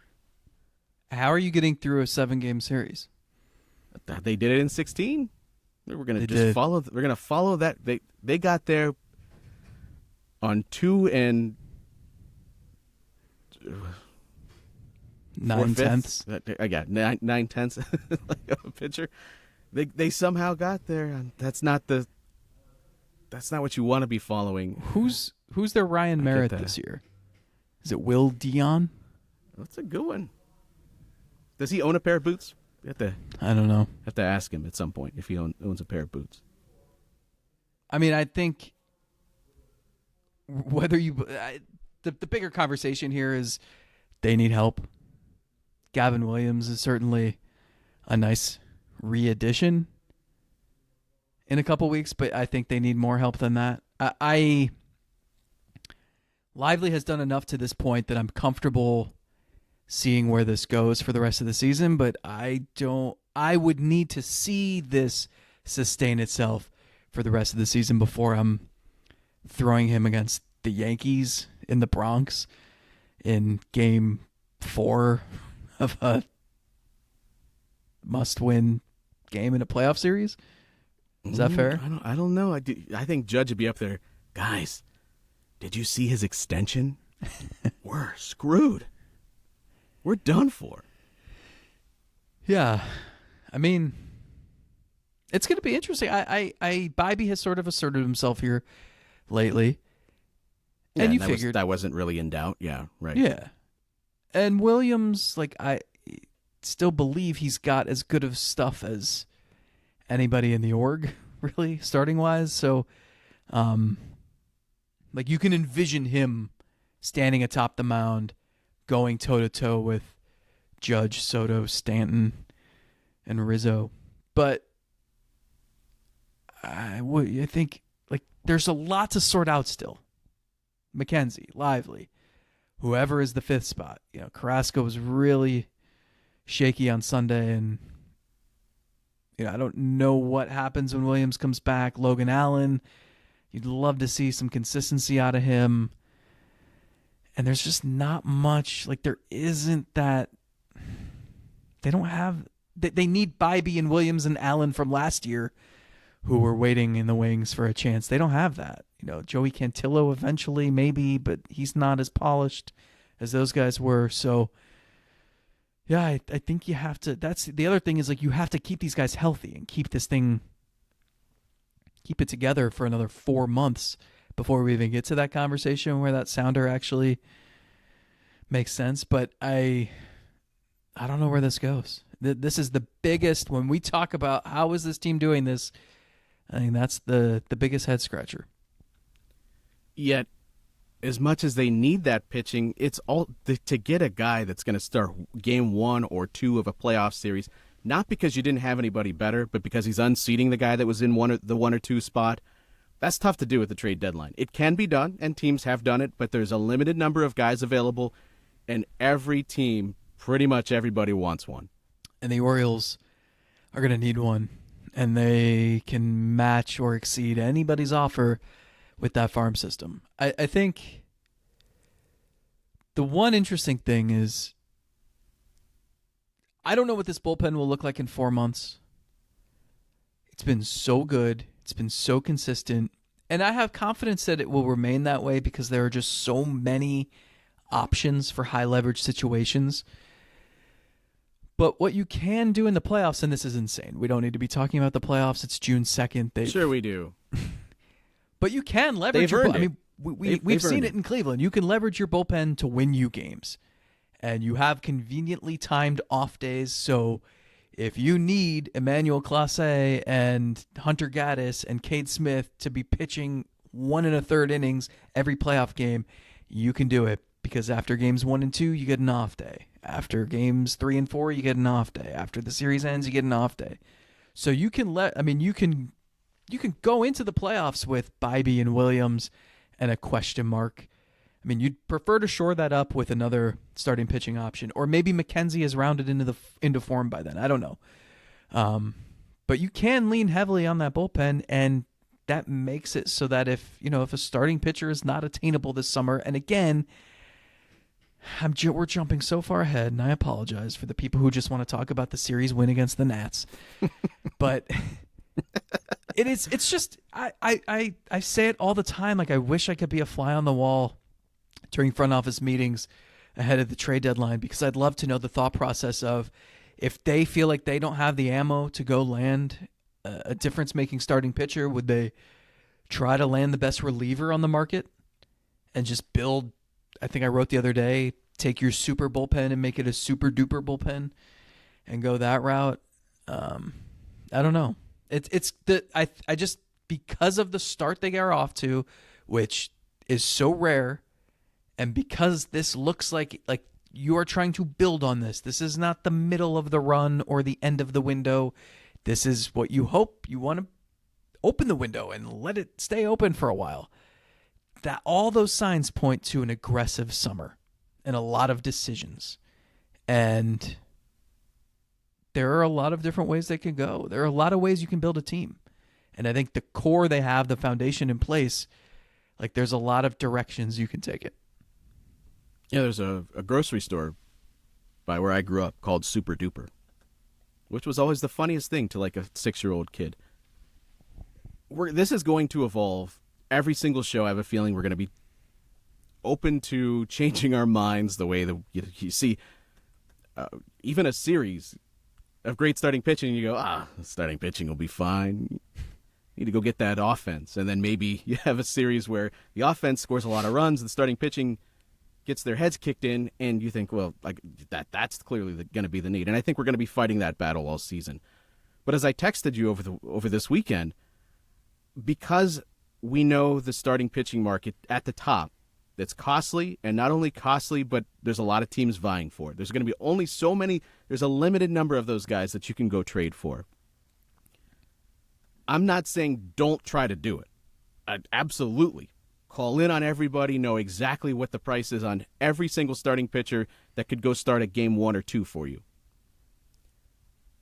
How are you getting through a 7-game series? They did it in 16. We're going to just follow. We're going to follow that. They got there on 2 and 9/10. I got 9/10 like a pitcher. They somehow got there. That's not what you want to be following. Who's their Ryan Merritt this year? Is it Will Dion? That's a good one. Does he own a pair of boots? I don't know. Have to ask him at some point if he owns a pair of boots. I mean, I think whether the bigger conversation here is they need help. Gavin Williams is certainly a nice re-addition in a couple weeks, but I think they need more help than that. Lively has done enough to this point that I'm comfortable seeing where this goes for the rest of the season, but I would need to see this sustain itself for the rest of the season before I'm throwing him against the Yankees in the Bronx in game 4 of a must-win game in a playoff series. Is that fair? I don't know. I think Judge would be up there. Guys, did you see his extension? We're screwed. We're done for. Yeah. I mean, it's going to be interesting. Bybee has sort of asserted himself here lately. Yeah, and you that figured that wasn't really in doubt. Yeah, right. Yeah. And Williams, I still believe he's got as good of stuff as anybody in the org, really, starting-wise. So, you can envision him standing atop the mound, going toe-to-toe with Judge, Soto, Stanton, and Rizzo. But I think there's a lot to sort out still. McKenzie, Lively, whoever is the 5th spot. Carrasco was really shaky on Sunday, and I don't know what happens when Williams comes back. Logan Allen, you'd love to see some consistency out of him. And there's just not much. There isn't that. They don't have. They need Bybee and Williams and Allen from last year, who were waiting in the wings for a chance. They don't have that. Joey Cantillo eventually, maybe, but he's not as polished as those guys were. So, yeah, I think you have to. That's the other thing is you have to keep these guys healthy and keep it together for another 4 months before we even get to that conversation where that sounder actually makes sense. But I don't know where this goes. This is the biggest, when we talk about how is this team doing this, I think that's the biggest head scratcher. Yet, as much as they need that pitching, it's all to get a guy that's going to start game 1 or 2 of a playoff series, not because you didn't have anybody better, but because he's unseating the guy that was in the 1 or 2 spot. That's tough to do at the trade deadline. It can be done, and teams have done it, but there's a limited number of guys available, and every team, pretty much everybody wants one. And the Orioles are going to need one and they can match or exceed anybody's offer with that farm system. I think the one interesting thing is I don't know what this bullpen will look like in 4 months. It's been so good. It's been so consistent. And I have confidence that it will remain that way because there are just so many options for high leverage situations. But what you can do in the playoffs, and this is insane. We don't need to be talking about the playoffs. It's June 2nd. Sure we do. But you can leverage They've earned it. I mean, we've seen it in Cleveland. You can leverage your bullpen to win you games. And you have conveniently timed off days. So if you need Emmanuel Clase and Hunter Gaddis and Cade Smith to be pitching 1 1/3 innings every playoff game, you can do it. Because after games 1 and 2, you get an off day. After games 3 and 4, you get an off day. After the series ends, you get an off day. So you can you can go into the playoffs with Bybee and Williams and a question mark. I mean, you'd prefer to shore that up with another starting pitching option, or maybe McKenzie is rounded into form by then. I don't know. But you can lean heavily on that bullpen, and that makes it so that if a starting pitcher is not attainable this summer, and again, we're jumping so far ahead, and I apologize for the people who just want to talk about the series win against the Nats, but it's just I say it all the time. Like, I wish I could be a fly on the wall during front office meetings ahead of the trade deadline, because I'd love to know the thought process of if they feel like they don't have the ammo to go land a difference-making starting pitcher, would they try to land the best reliever on the market and just build? I think I wrote the other day, take your super bullpen and make it a super duper bullpen and go that route. I don't know. I just, because of the start they are off to, which is so rare, and because this looks like you are trying to build on this. This is not the middle of the run or the end of the window. This is what you hope. You want to open the window and let it stay open for a while. That all those signs point to an aggressive summer and a lot of decisions. And there are a lot of different ways they can go. There are a lot of ways you can build a team. And I think the core they have, the foundation in place, like, there's a lot of directions you can take it. Yeah, there's a grocery store by where I grew up called Super Duper, which was always the funniest thing to like a 6-year-old kid. This is going to evolve. Every single show, I have a feeling we're going to be open to changing our minds the way that you see even a series of great starting pitching, you go, starting pitching will be fine. You need to go get that offense. And then maybe you have a series where the offense scores a lot of runs, the starting pitching gets their heads kicked in, and you think, well, like that's clearly going to be the need. And I think we're going to be fighting that battle all season. But as I texted you over this weekend, because we know the starting pitching market at the top, that's costly, and not only costly, but there's a lot of teams vying for it. There's going to be only so many, there's a limited number of those guys that you can go trade for. I'm not saying don't try to do it. Absolutely. Call in on everybody, know exactly what the price is on every single starting pitcher that could go start at game 1 or 2 for you.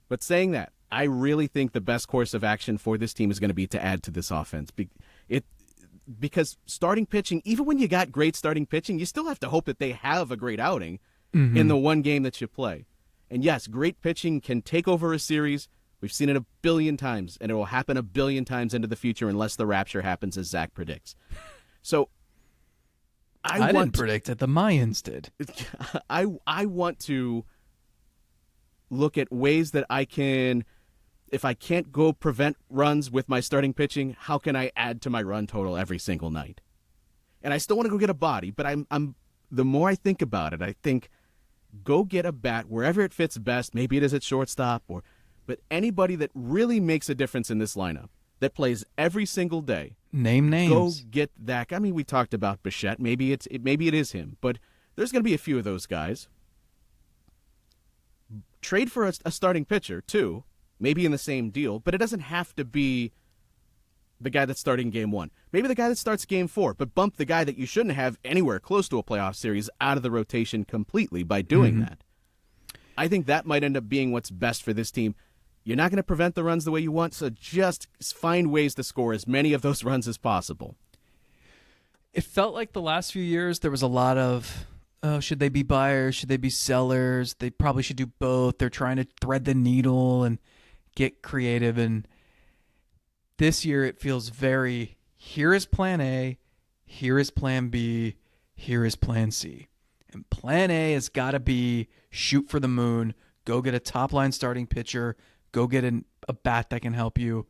But saying that, I really think the best course of action for this team is going to be to add to this offense. Because starting pitching, even when you got great starting pitching, you still have to hope that they have a great outing in the one game that you play. And yes, great pitching can take over a series. We've seen it a billion times, and it will happen a billion times into the future unless the rapture happens as Zach predicts. So I didn't predict it. The Mayans did. I want to look at ways that I can, if I can't go prevent runs with my starting pitching, how can I add to my run total every single night? And I still want to go get a body, but I'm the more I think about it, I think go get a bat wherever it fits best. Maybe it is at shortstop, but anybody that really makes a difference in this lineup, that plays every single day. Name names. Go get that. I mean, we talked about Bichette. Maybe it is him, but there's going to be a few of those guys. Trade for a starting pitcher too, maybe in the same deal, but it doesn't have to be the guy that's starting game 1. Maybe the guy that starts game 4, but bump the guy that you shouldn't have anywhere close to a playoff series out of the rotation completely by doing that. I think that might end up being what's best for this team. You're not going to prevent the runs the way you want, so just find ways to score as many of those runs as possible. It felt like the last few years there was a lot of, oh, should they be buyers? Should they be sellers? They probably should do both. They're trying to thread the needle and get creative. And this year it feels very, here is plan A, here is plan B, here is plan C. And plan A has got to be shoot for the moon, go get a top-line starting pitcher, go get a bat that can help you,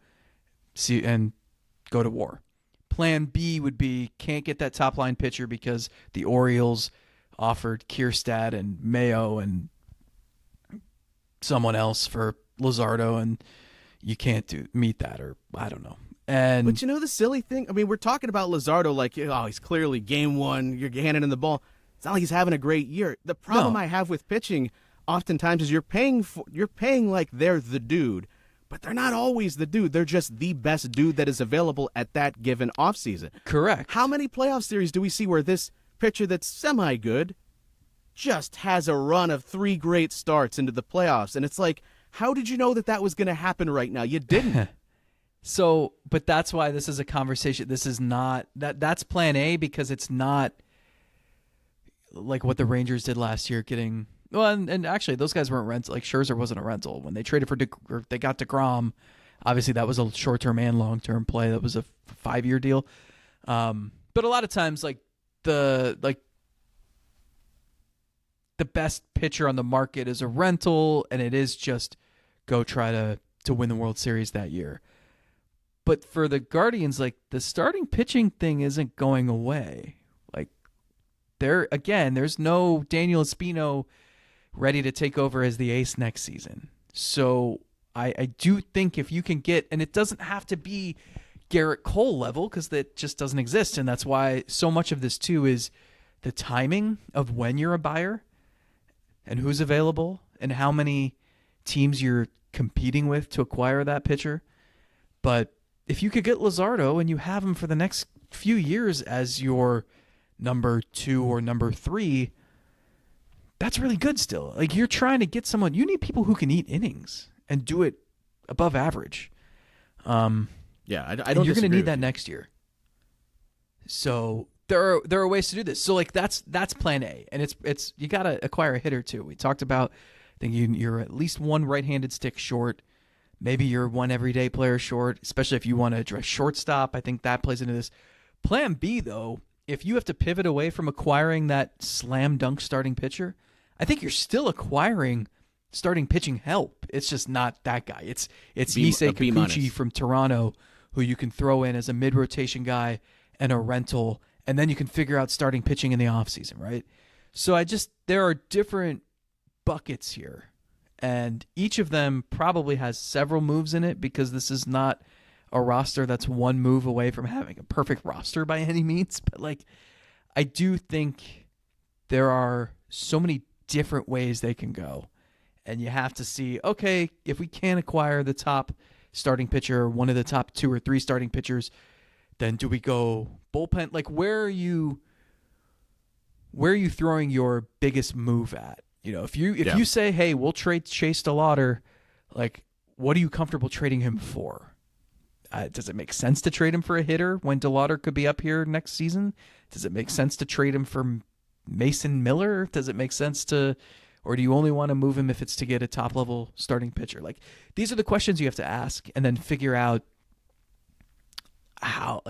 see, and go to war. Plan B would be can't get that top-line pitcher because the Orioles offered Kierstad and Mayo and someone else for Luzardo, and you can't meet that, or I don't know. But the silly thing, I mean, we're talking about Luzardo like, oh, he's clearly game one, you're handing him the ball. It's not like he's having a great year. The problem I have with pitching oftentimes is you're paying like they're the dude, but they're not always the dude. They're just the best dude that is available at that given offseason. Correct. How many playoff series do we see where this pitcher that's semi-good just has a run of 3 great starts into the playoffs? And it's like, how did you know that was going to happen right now? You didn't. So, but that's why this is a conversation. This is not, that's plan A, because it's not like what the Rangers did last year getting, well, and actually those guys weren't rental. Like Scherzer wasn't a rental. When they traded or they got DeGrom, obviously that was a short-term and long-term play. That was a 5-year deal. But a lot of times, like the best pitcher on the market is a rental, and it is just go try to win the World Series that year. But for the Guardians, like the starting pitching thing isn't going away. Like there's no Daniel Espino ready to take over as the ace next season. So I do think if you can get, and it doesn't have to be Garrett Cole level, because that just doesn't exist. And that's why so much of this too is the timing of when you're a buyer and who's available and how many teams you're competing with to acquire that pitcher. But if you could get Luzardo and you have him for the next few years as your number 2 or number 3, that's really good still. Like you're trying to get someone, you need people who can eat innings and do it above average. Yeah, I don't. You're going to need that next year. So there are ways to do this. So like that's plan A, and it's you got to acquire a hitter too. We talked about, I think you're at least one right-handed stick short. Maybe you're one everyday player short, especially if you want to address shortstop. I think that plays into this. Plan B, though, if you have to pivot away from acquiring that slam dunk starting pitcher, I think you're still acquiring starting pitching help. It's just not that guy. It's Yusei Kikuchi from Toronto, who you can throw in as a mid-rotation guy and a rental, and then you can figure out starting pitching in the offseason, right? So there are different buckets here. And each of them probably has several moves in it, because this is not a roster that's one move away from having a perfect roster by any means. But like, I do think there are so many different ways they can go. And you have to see, okay, if we can't acquire the top starting pitcher, one of the top 2 or 3 starting pitchers, then do we go bullpen? Like, where are you throwing your biggest move at? You know, if you say, hey, we'll trade Chase DeLauder, like, what are you comfortable trading him for? Does it make sense to trade him for a hitter when DeLauder could be up here next season? Does it make sense to trade him for Mason Miller? Does it make sense or do you only want to move him if it's to get a top-level starting pitcher? Like, these are the questions you have to ask, and then figure out how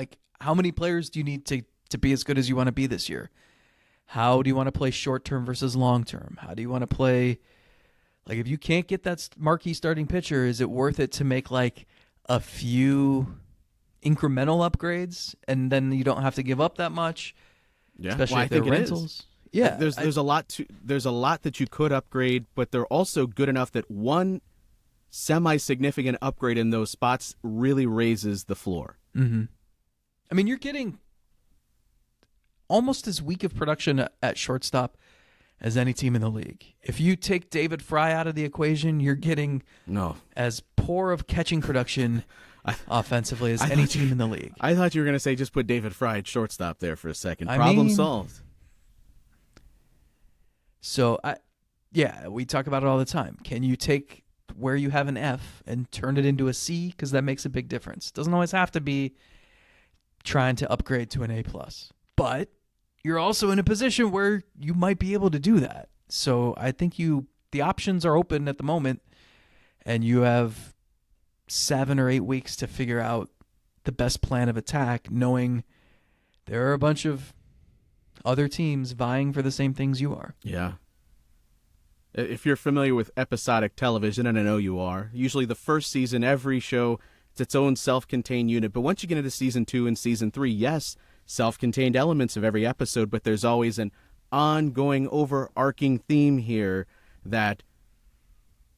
many players do you need to be as good as you want to be this year? How do you want to play short-term versus long-term? How do you want to play? Like, if you can't get that marquee starting pitcher, is it worth it to make like a few incremental upgrades, and then you don't have to give up that much? Yeah, especially if they're rentals. Yeah, there's a lot that you could upgrade, but they're also good enough that one semi-significant upgrade in those spots really raises the floor. Mm-hmm. I mean, you're getting almost as weak of production at shortstop as any team in the league. If you take David Fry out of the equation, you're getting as poor of catching production offensively as any team in the league. I thought you were going to say just put David Fry at shortstop there for a second. Problem solved. So, we talk about it all the time. Can you take where you have an F and turn it into a C, because that makes a big difference. It doesn't always have to be trying to upgrade to an A+. But you're also in a position where you might be able to do that. So I think the options are open at the moment, and you have 7 or 8 weeks to figure out the best plan of attack, knowing there are a bunch of other teams vying for the same things you are. Yeah. If you're familiar with episodic television, and I know you are, usually the first season, every show, it's its own self-contained unit. But once you get into season 2 and season 3, yes, self-contained elements of every episode, but there's always an ongoing overarching theme here that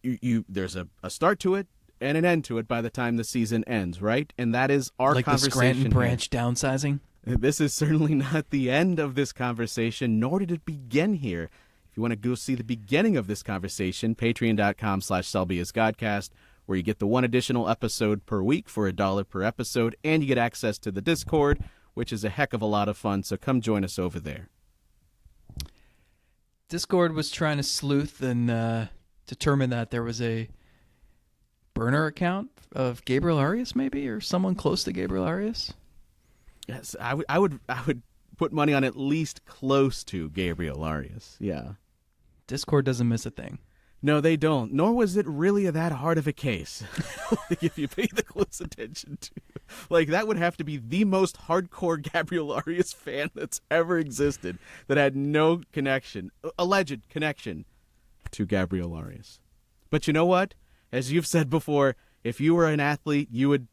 there's a start to it and an end to it by the time the season ends, right? And that is our like conversation. Like the Scranton here. branch downsizing? This is certainly not the end of this conversation, nor did it begin here. If you want to go see the beginning of this conversation, patreon.com/SelbyIsGodcast, where you get the one additional episode per week for $1 per episode, and you get access to the Discord, which is a heck of a lot of fun, so come join us over there. Discord was trying to sleuth and determine that there was a burner account of Gabriel Arias, maybe, or someone close to Gabriel Arias. Yes, I would put money on at least close to Gabriel Arias. Yeah. Discord doesn't miss a thing. No, they don't. Nor was it really that hard of a case. If you pay the close attention to, like, that would have to be the most hardcore Gabriel Arias fan that's ever existed that had no connection, alleged connection, to Gabriel Arias. But you know what? As you've said before, if you were an athlete, you would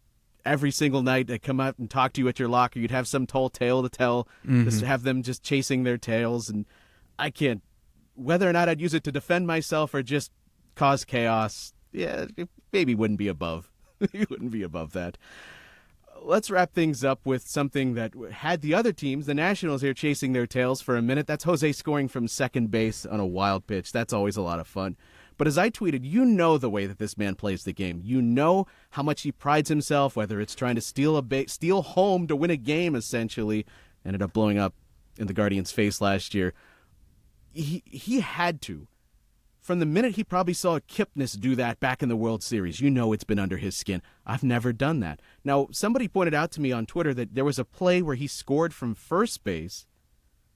every single night they'd come out and talk to you at your locker. You'd have some tall tale to tell, just have them just chasing their tails. And I can't, whether or not I'd use it to defend myself or just cause chaos, yeah, it maybe wouldn't be above. It wouldn't be above that. Let's wrap things up with something that had the other teams, the Nationals, here chasing their tails for a minute. That's Jose scoring from second base on a wild pitch. That's always a lot of fun. But as I tweeted, you know the way that this man plays the game. You know how much he prides himself, whether it's trying to steal home to win a game, essentially. Ended up blowing up in the Guardians' face last year. He had to. From the minute he probably saw Kipnis do that back in the World Series, you know it's been under his skin. I've never done that. Now, somebody pointed out to me on Twitter that there was a play where he scored from first base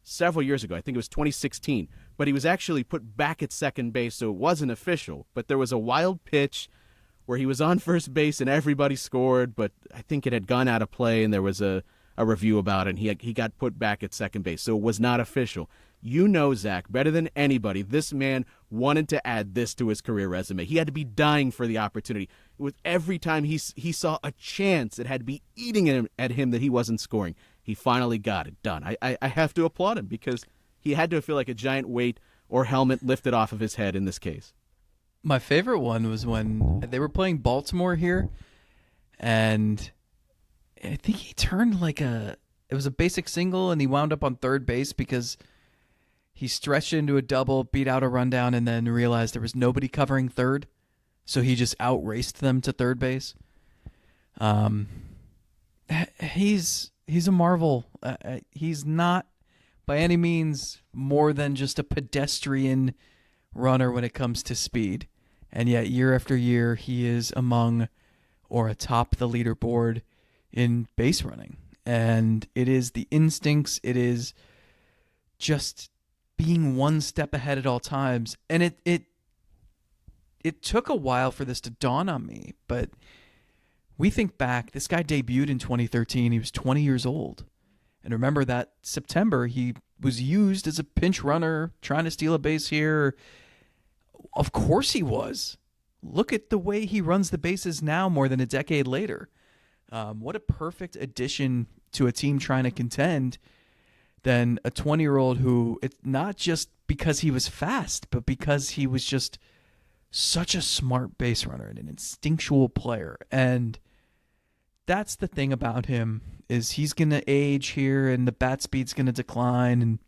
several years ago. I think it was 2016. But he was actually put back at second base, so it wasn't official. But there was a wild pitch where he was on first base and everybody scored, but I think it had gone out of play and there was a review about it, and he got put back at second base, so it was not official. You know, Zach, better than anybody, this man wanted to add this to his career resume. He had to be dying for the opportunity. With every time he saw a chance, it had to be eating at him that he wasn't scoring. He finally got it done. I have to applaud him because he had to feel like a giant weight or helmet lifted off of his head in this case. My favorite one was when they were playing Baltimore here, and I think he turned it was a basic single, and he wound up on third base because he stretched into a double, beat out a rundown, and then realized there was nobody covering third, so he just outraced them to third base. He's a marvel. He's not by any means more than just a pedestrian runner when it comes to speed. And yet year after year, he is among or atop the leaderboard in base running. And it is the instincts. It is just being one step ahead at all times. And it took a while for this to dawn on me. But we think back, this guy debuted in 2013. He was 20 years old. And remember that September, he was used as a pinch runner, trying to steal a base here. Of course he was. Look at the way he runs the bases now more than a decade later. What a perfect addition to a team trying to contend than a 20-year-old who, it's not just because he was fast, but because he was just such a smart base runner and an instinctual player. And that's the thing about him, is he's going to age here and the bat speed's going to decline and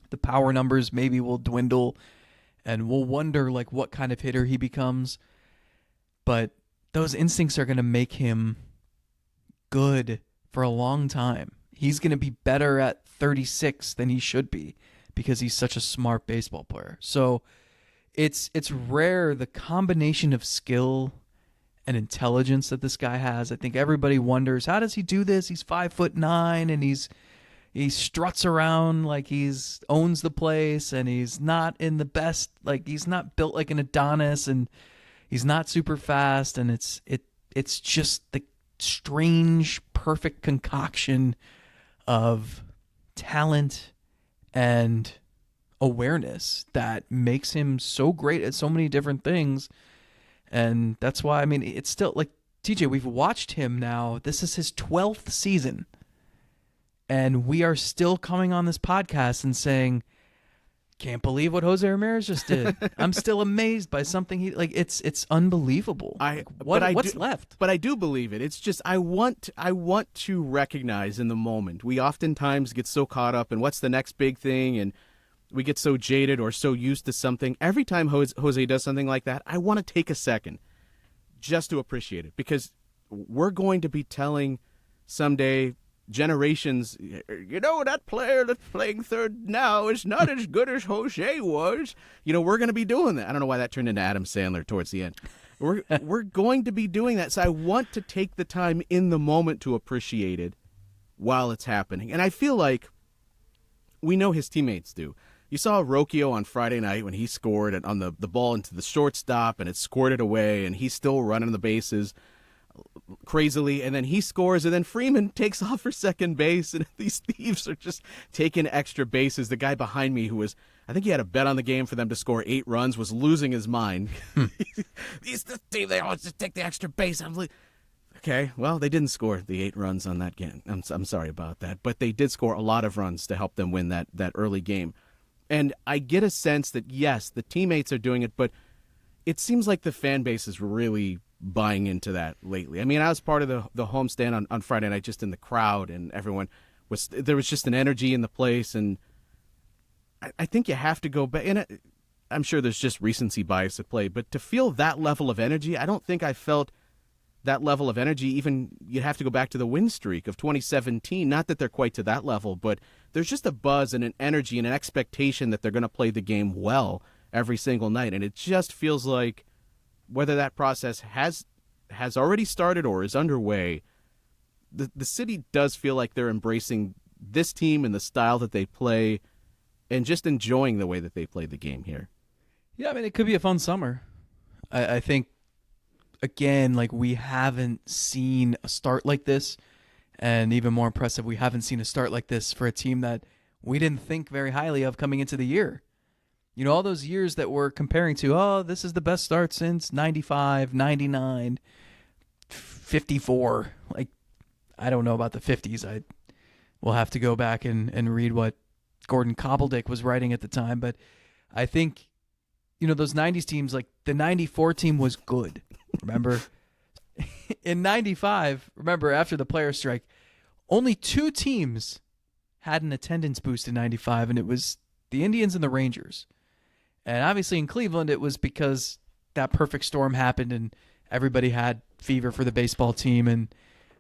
the power numbers maybe will dwindle and we'll wonder what kind of hitter he becomes. But those instincts are going to make him good for a long time. He's going to be better at 36 than he should be because he's such a smart baseball player. So it's rare, the combination of skill and intelligence that this guy has. I think everybody wonders, how does he do this? He's 5'9", and he struts around like he's owns the place, and he's not in the best, like he's not built like an Adonis, and he's not super fast, and it's just the strange, perfect concoction of talent and awareness that makes him so great at so many different things. And that's why, I mean, it's still like, TJ, we've watched him now. This is his 12th season. And we are still coming on this podcast and saying, can't believe what Jose Ramirez just did. I'm still amazed by something it's unbelievable. What's left? But I do believe it. It's just I want to recognize in the moment. We oftentimes get so caught up in what's the next big thing, and we get so jaded or so used to something. Every time Jose does something like that, I want to take a second just to appreciate it, because we're going to be telling someday generations, that player that's playing third now is not as good as Jose was. We're going to be doing that. I don't know why that turned into Adam Sandler towards the end. We're going to be doing that. So I want to take the time in the moment to appreciate it while it's happening. And I feel like we know his teammates do. You saw Rocchio on Friday night when he scored on the ball into the shortstop, and it squirted away, and he's still running the bases crazily, and then he scores, and then Freeman takes off for second base, and these thieves are just taking extra bases. The guy behind me, I think he had a bet on the game for them to score 8 runs, was losing his mind. This team, they always just take the extra base. I'm like, okay, well, they didn't score the 8 runs on that game. I'm sorry about that, but they did score a lot of runs to help them win that early game. And I get a sense that, yes, the teammates are doing it, but it seems like the fan base is really buying into that lately. I mean, I was part of the homestand on Friday night, just in the crowd, and there was just an energy in the place, and I think you have to go back, and I'm sure there's just recency bias at play, but to feel that level of energy, I don't think I felt that level of energy. Even you'd have to go back to the win streak of 2017. Not that they're quite to that level, but there's just a buzz and an energy and an expectation that they're going to play the game well every single night. And it just feels like, whether that process has already started or is underway, the city does feel like they're embracing this team and the style that they play, and just enjoying the way that they play the game here. Yeah, I mean, it could be a fun summer. I think, again, like, we haven't seen a start like this, and even more impressive, we haven't seen a start like this for a team that we didn't think very highly of coming into the year. All those years that we're comparing to, this is the best start since 95, 99, 54. Like, I don't know about the 50s. I will have to go back and read what Gordon Cobbledick was writing at the time. But I think, those 90s teams, like the 94 team was good. Remember? In 95, remember, after the player strike, only 2 teams had an attendance boost in 95, and it was the Indians and the Rangers. And obviously in Cleveland, it was because that perfect storm happened and everybody had fever for the baseball team.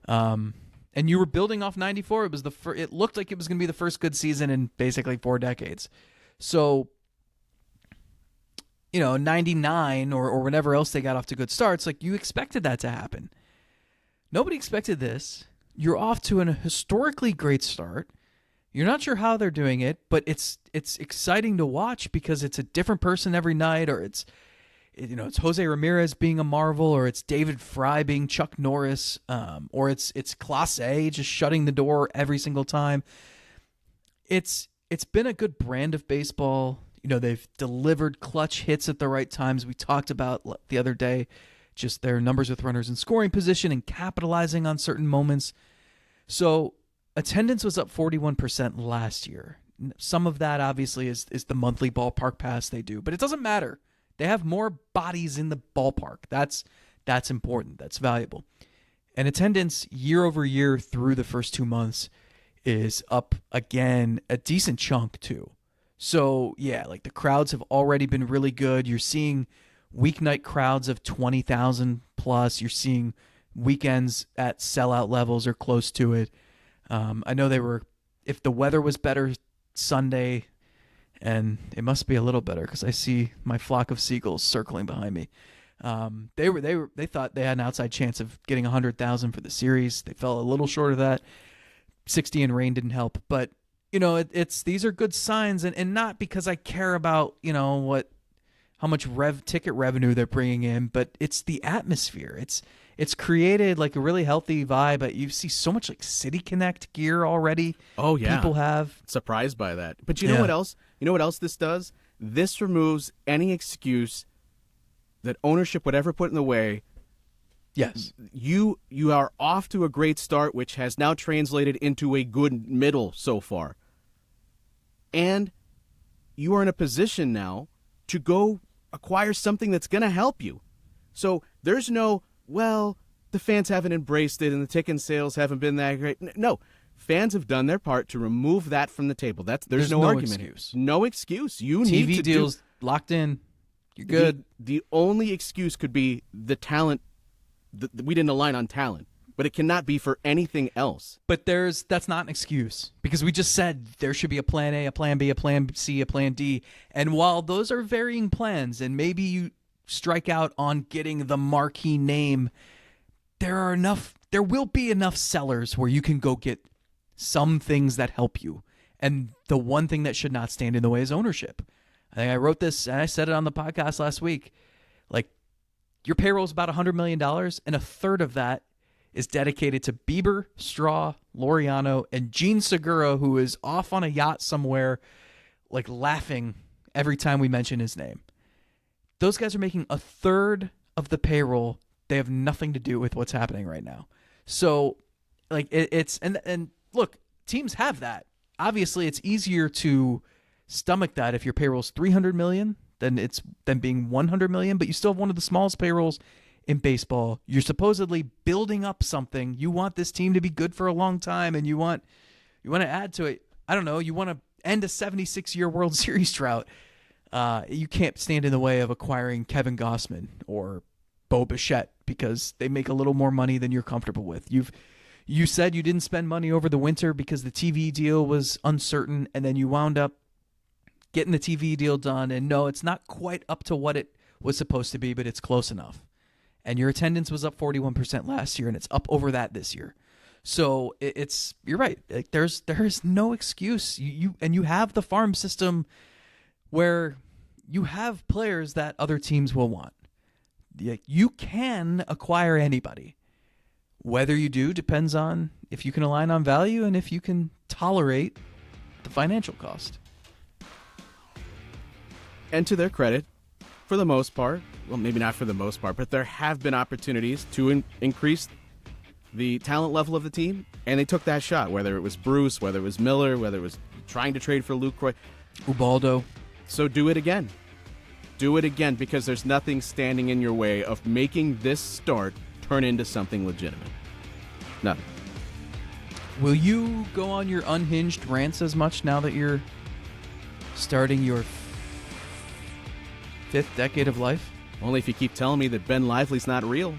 And you were building off 94. It looked like it was going to be the first good season in basically 4 decades. So, 99 or whenever else they got off to good starts, like, you expected that to happen. Nobody expected this. You're off to an historically great start. You're not sure how they're doing it, but it's exciting to watch because it's a different person every night, or it's Jose Ramirez being a marvel, or it's David Fry being Chuck Norris, or it's Clase just shutting the door every single time. It's been a good brand of baseball. They've delivered clutch hits at the right times. We talked about the other day just their numbers with runners in scoring position and capitalizing on certain moments. So attendance was up 41% last year. Some of that obviously is the monthly ballpark pass they do, but it doesn't matter. They have more bodies in the ballpark. That's important. That's valuable. And attendance year over year through the first 2 months is up again a decent chunk too. So yeah, like, the crowds have already been really good. You're seeing weeknight crowds of 20,000 plus. You're seeing weekends at sellout levels or close to it. I know if the weather was better Sunday and it must be a little better because I see my flock of seagulls circling behind me. They thought they had an outside chance of getting 100,000 for the series. They fell a little short of that. 60 in rain didn't help, but these are good signs, and not because I care about how much ticket revenue they're bringing in, but it's the atmosphere. It's created like a really healthy vibe. You see so much like City Connect gear already. Oh yeah, people have. Surprised by that. But you know what else? You know what else this does? This removes any excuse that ownership would ever put in the way. Yes. You are off to a great start, which has now translated into a good middle so far. And you are in a position now to go acquire something that's going to help you. So there's no, well, the fans haven't embraced it and the ticket sales haven't been that great. No, fans have done their part to remove that from the table. There's no argument. Excuse. No excuse. You TV need to deals locked in. You're good. The only excuse could be the talent. We didn't align on talent, but it cannot be for anything else. But that's not an excuse, because we just said there should be a plan A, a plan B, a plan C, a plan D. And while those are varying plans, and maybe you strike out on getting the marquee name, there will be enough sellers where you can go get some things that help you. And the one thing that should not stand in the way is ownership. I think I wrote this and I said it on the podcast last week. Like, your payroll is about $100 million, and a third of that is dedicated to Bieber, Straw, Laureano, and Gene Segura, who is off on a yacht somewhere, like laughing every time we mention his name. Those guys are making a third of the payroll. They have nothing to do with what's happening right now. So, like, and look, teams have that. Obviously, it's easier to stomach that if your payroll's $300 million than being $100 million, but you still have one of the smallest payrolls in baseball. You're supposedly building up something. You want this team to be good for a long time, and you want to add to it. I don't know. You want to end a 76-year World Series drought. You can't stand in the way of acquiring Kevin Gossman or Bo Bichette because they make a little more money than you're comfortable with. You said you didn't spend money over the winter because the TV deal was uncertain, and then you wound up getting the TV deal done, and no, it's not quite up to what it was supposed to be, but it's close enough. And your attendance was up 41% last year, and it's up over that this year. So you're right. Like, there's no excuse. You have the farm system where you have players that other teams will want. You can acquire anybody. Whether you do depends on if you can align on value and if you can tolerate the financial cost. And to their credit, for the most part, well, maybe not for the most part, but there have been opportunities to increase the talent level of the team, and they took that shot, whether it was Bruce, whether it was Miller, whether it was trying to trade for Lucroy. Ubaldo. So do it again. Do it again, because there's nothing standing in your way of making this start turn into something legitimate. Nothing. Will you go on your unhinged rants as much now that you're starting your fifth decade of life? Only if you keep telling me that Ben Lively's not real.